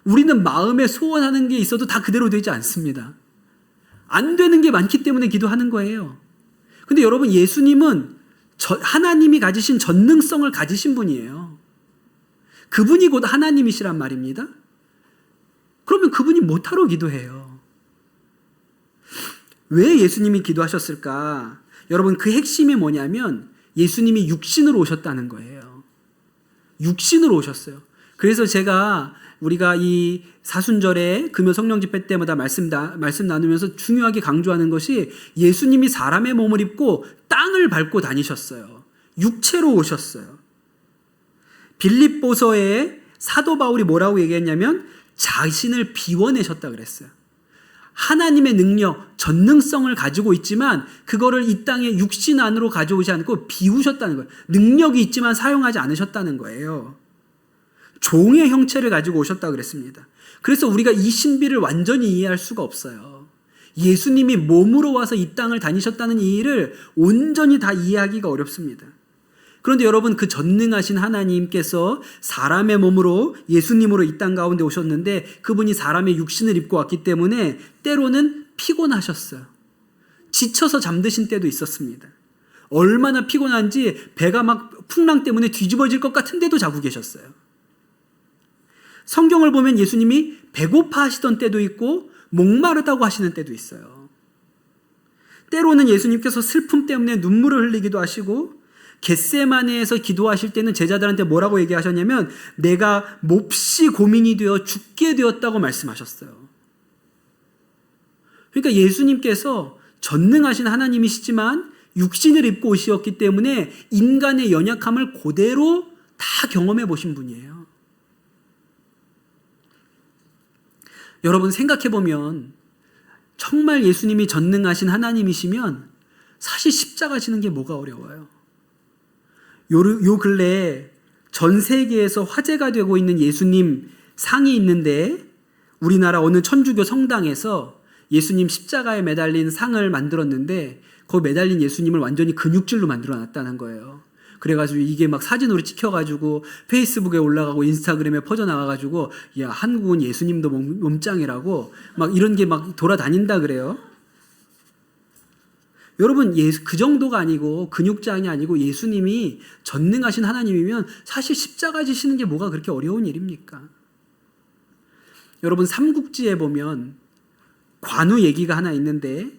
우리는 마음에 소원하는 게 있어도 다 그대로 되지 않습니다. 안 되는 게 많기 때문에 기도하는 거예요. 근데 여러분 예수님은 하나님이 가지신 전능성을 가지신 분이에요. 그분이 곧 하나님이시란 말입니다. 그러면 그분이 못하러 기도해요. 왜 예수님이 기도하셨을까? 여러분 그 핵심이 뭐냐면 예수님이 육신으로 오셨다는 거예요. 육신으로 오셨어요. 그래서 우리가 이 사순절에 금요 성령 집회 때마다 말씀 나누면서 중요하게 강조하는 것이 예수님이 사람의 몸을 입고 땅을 밟고 다니셨어요. 육체로 오셨어요. 빌립보서에 사도 바울이 뭐라고 얘기했냐면 자신을 비워내셨다 그랬어요. 하나님의 능력, 전능성을 가지고 있지만 그거를 이 땅에 육신 안으로 가져오지 않고 비우셨다는 거예요. 능력이 있지만 사용하지 않으셨다는 거예요. 종의 형체를 가지고 오셨다고 그랬습니다. 그래서 우리가 이 신비를 완전히 이해할 수가 없어요. 예수님이 몸으로 와서 이 땅을 다니셨다는 이 일을 온전히 다 이해하기가 어렵습니다. 그런데 여러분 그 전능하신 하나님께서 사람의 몸으로 예수님으로 이 땅 가운데 오셨는데 그분이 사람의 육신을 입고 왔기 때문에 때로는 피곤하셨어요. 지쳐서 잠드신 때도 있었습니다. 얼마나 피곤한지 배가 막 풍랑 때문에 뒤집어질 것 같은데도 자고 계셨어요. 성경을 보면 예수님이 배고파 하시던 때도 있고 목마르다고 하시는 때도 있어요. 때로는 예수님께서 슬픔 때문에 눈물을 흘리기도 하시고 겟세마네에서 기도하실 때는 제자들한테 뭐라고 얘기하셨냐면 내가 몹시 고민이 되어 죽게 되었다고 말씀하셨어요. 그러니까 예수님께서 전능하신 하나님이시지만 육신을 입고 오셨기 때문에 인간의 연약함을 그대로 다 경험해 보신 분이에요. 여러분 생각해보면 정말 예수님이 전능하신 하나님이시면 사실 십자가 지는 게 뭐가 어려워요. 요 근래에 전 세계에서 화제가 되고 있는 예수님 상이 있는데 우리나라 어느 천주교 성당에서 예수님 십자가에 매달린 상을 만들었는데 거기 매달린 예수님을 완전히 근육질로 만들어 놨다는 거예요. 그래가지고 이게 막 사진으로 찍혀가지고 페이스북에 올라가고 인스타그램에 퍼져나가가지고 야, 한국은 예수님도 몸짱이라고 막 이런 게 막 돌아다닌다 그래요. 여러분, 그 정도가 아니고 근육장이 아니고 예수님이 전능하신 하나님이면 사실 십자가 지시는 게 뭐가 그렇게 어려운 일입니까? 여러분, 삼국지에 보면 관우 얘기가 하나 있는데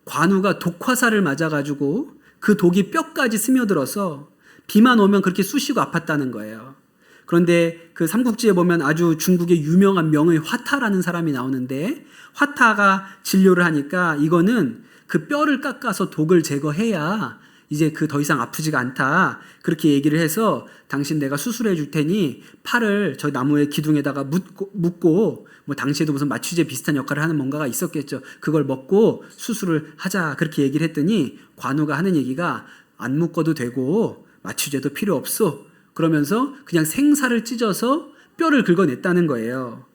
관우가 독화살을 맞아가지고 그 독이 뼈까지 스며들어서 비만 오면 그렇게 쑤시고 아팠다는 거예요. 그런데 그 삼국지에 보면 아주 중국의 유명한 명의 화타라는 사람이 나오는데 화타가 진료를 하니까 이거는 그 뼈를 깎아서 독을 제거해야 이제 그 더 이상 아프지가 않다. 그렇게 얘기를 해서 당신 내가 수술해 줄 테니 팔을 저 나무의 기둥에다가 묶고 뭐 당시에도 무슨 마취제 비슷한 역할을 하는 뭔가가 있었겠죠. 그걸 먹고 수술을 하자. 그렇게 얘기를 했더니 관우가 하는 얘기가 안 묶어도 되고 마취제도 필요 없어. 그러면서 그냥 생살을 찢어서 뼈를 긁어냈다는 거예요.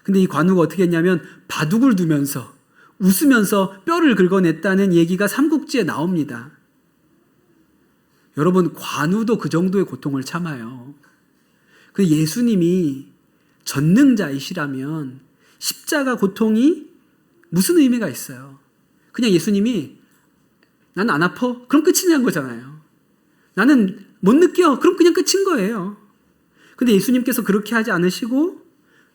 근데 이 관우가 어떻게 했냐면 바둑을 두면서 웃으면서 뼈를 긁어냈다는 얘기가 삼국지에 나옵니다. 여러분, 관우도 그 정도의 고통을 참아요. 그 예수님이 전능자이시라면 십자가 고통이 무슨 의미가 있어요? 그냥 예수님이 나는 안 아파? 그럼 끝이냐는 거잖아요. 나는 못 느껴? 그럼 그냥 끝인 거예요. 근데 예수님께서 그렇게 하지 않으시고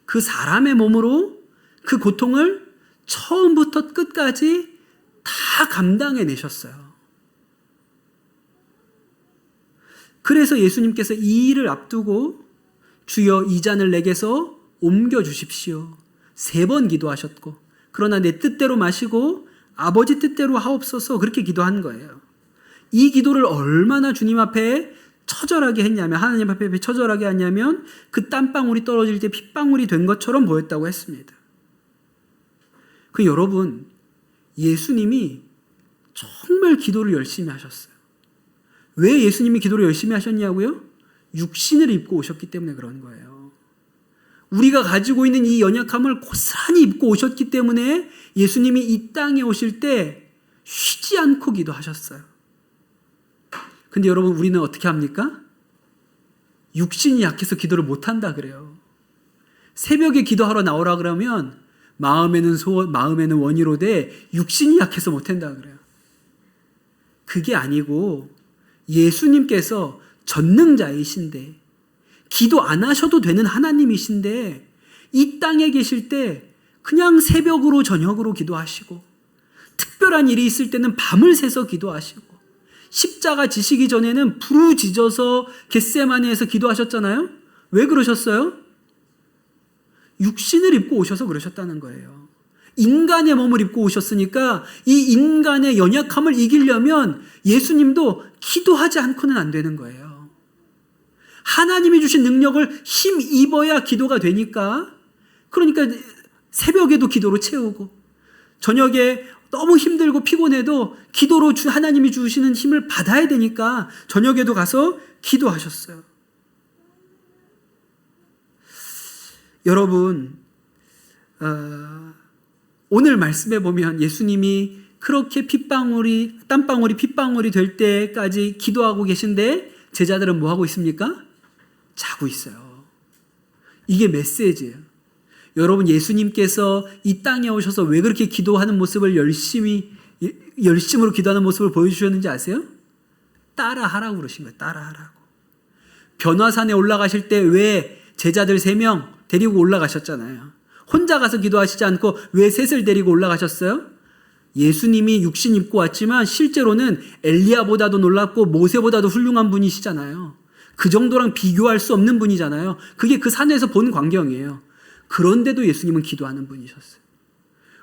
그 사람의 몸으로 그 고통을 처음부터 끝까지 다 감당해 내셨어요. 그래서 예수님께서 이 일을 앞두고 주여 이 잔을 내게서 옮겨 주십시오. 3번 기도하셨고 그러나 내 뜻대로 마시고 아버지 뜻대로 하옵소서 그렇게 기도한 거예요. 이 기도를 얼마나 주님 앞에 처절하게 했냐면 하나님 앞에 처절하게 했냐면 그 땀방울이 떨어질 때 핏방울이 된 것처럼 보였다고 했습니다. 그 여러분, 예수님이 정말 기도를 열심히 하셨어요. 왜 예수님이 기도를 열심히 하셨냐고요? 육신을 입고 오셨기 때문에 그런 거예요. 우리가 가지고 있는 이 연약함을 고스란히 입고 오셨기 때문에 예수님이 이 땅에 오실 때 쉬지 않고 기도하셨어요. 근데 여러분, 우리는 어떻게 합니까? 육신이 약해서 기도를 못한다 그래요. 새벽에 기도하러 나오라 그러면 마음에는 원이로되 육신이 약해서 못한다 그래요. 그게 아니고 예수님께서 전능자이신데 기도 안 하셔도 되는 하나님이신데 이 땅에 계실 때 그냥 새벽으로 저녁으로 기도하시고 특별한 일이 있을 때는 밤을 새서 기도하시고 십자가 지시기 전에는 부르짖어서 겟세마네에서 기도하셨잖아요. 왜 그러셨어요? 육신을 입고 오셔서 그러셨다는 거예요. 인간의 몸을 입고 오셨으니까 이 인간의 연약함을 이기려면 예수님도 기도하지 않고는 안 되는 거예요. 하나님이 주신 능력을 힘입어야 기도가 되니까, 그러니까 새벽에도 기도로 채우고 저녁에 너무 힘들고 피곤해도 기도로 하나님이 주시는 힘을 받아야 되니까 저녁에도 가서 기도하셨어요. 여러분, 오늘 말씀에 보면 예수님이 그렇게 땀방울이 핏방울이 될 때까지 기도하고 계신데 제자들은 뭐 하고 있습니까? 자고 있어요. 이게 메시지예요. 여러분, 예수님께서 이 땅에 오셔서 왜 그렇게 기도하는 모습을 열심으로 기도하는 모습을 보여주셨는지 아세요? 따라하라고 그러신 거예요. 따라하라고. 변화산에 올라가실 때 왜 제자들 3명 데리고 올라가셨잖아요. 혼자 가서 기도하시지 않고 왜 셋을 데리고 올라가셨어요? 예수님이 육신 입고 왔지만 실제로는 엘리야보다도 놀랍고 모세보다도 훌륭한 분이시잖아요. 그 정도랑 비교할 수 없는 분이잖아요. 그게 그 산에서 본 광경이에요. 그런데도 예수님은 기도하는 분이셨어요.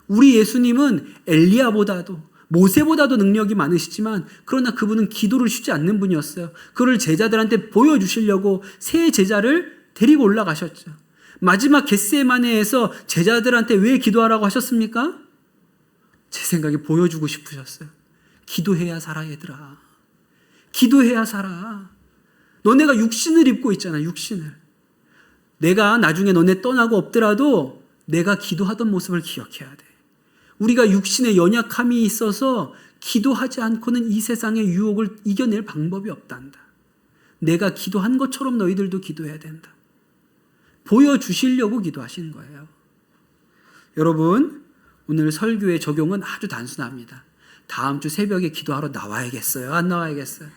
우리 예수님은 엘리야보다도 모세보다도 능력이 많으시지만 그러나 그분은 기도를 쉬지 않는 분이었어요. 그걸 제자들한테 보여주시려고 세 제자를 데리고 올라가셨죠. 마지막 겟세마네에서 제자들한테 왜 기도하라고 하셨습니까? 제 생각에 보여주고 싶으셨어요. 기도해야 살아, 얘들아. 기도해야 살아. 너네가 육신을 입고 있잖아, 육신을. 내가 나중에 너네 떠나고 없더라도 내가 기도하던 모습을 기억해야 돼. 우리가 육신의 연약함이 있어서 기도하지 않고는 이 세상의 유혹을 이겨낼 방법이 없단다. 내가 기도한 것처럼 너희들도 기도해야 된다. 보여주시려고 기도하시는 거예요. 여러분, 오늘 설교의 적용은 아주 단순합니다. 다음 주 새벽에 기도하러 나와야겠어요? 안 나와야겠어요?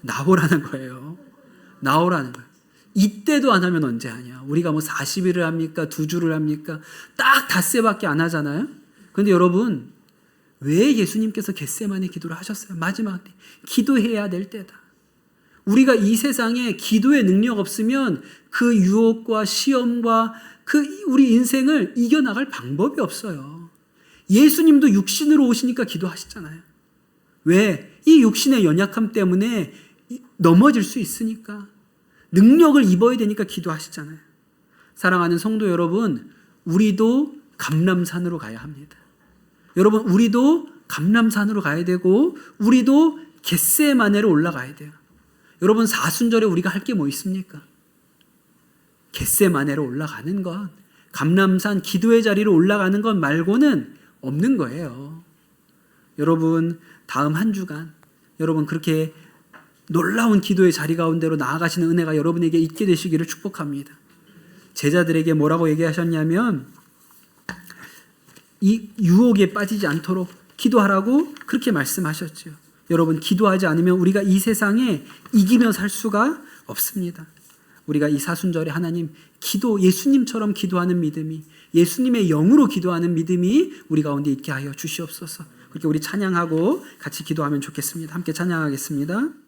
나오라는 거예요. 나오라는 거예요. 이때도 안 하면 언제 하냐? 우리가 뭐 40일을 합니까? 2주를 합니까? 딱 닷새밖에 안 하잖아요? 그런데 여러분, 왜 예수님께서 겟세마네 기도를 하셨어요? 마지막에 기도해야 될 때다. 우리가 이 세상에 기도의 능력 없으면 그 유혹과 시험과 우리 인생을 이겨나갈 방법이 없어요. 예수님도 육신으로 오시니까 기도하시잖아요. 왜? 이 육신의 연약함 때문에 넘어질 수 있으니까. 능력을 입어야 되니까 기도하시잖아요. 사랑하는 성도 여러분, 우리도 감람산으로 가야 합니다. 여러분, 우리도 감람산으로 가야 되고 우리도 겟세마네로 올라가야 돼요. 여러분, 사순절에 우리가 할 게 뭐 있습니까? 겟세마네로 올라가는 것, 감람산 기도의 자리로 올라가는 것 말고는 없는 거예요. 여러분, 다음 한 주간 여러분 그렇게 놀라운 기도의 자리 가운데로 나아가시는 은혜가 여러분에게 있게 되시기를 축복합니다. 제자들에게 뭐라고 얘기하셨냐면 이 유혹에 빠지지 않도록 기도하라고 그렇게 말씀하셨죠. 여러분, 기도하지 않으면 우리가 이 세상에 이기며 살 수가 없습니다. 우리가 이 사순절에 하나님 예수님처럼 기도하는 믿음이, 예수님의 영으로 기도하는 믿음이 우리 가운데 있게 하여 주시옵소서. 그렇게 우리 찬양하고 같이 기도하면 좋겠습니다. 함께 찬양하겠습니다.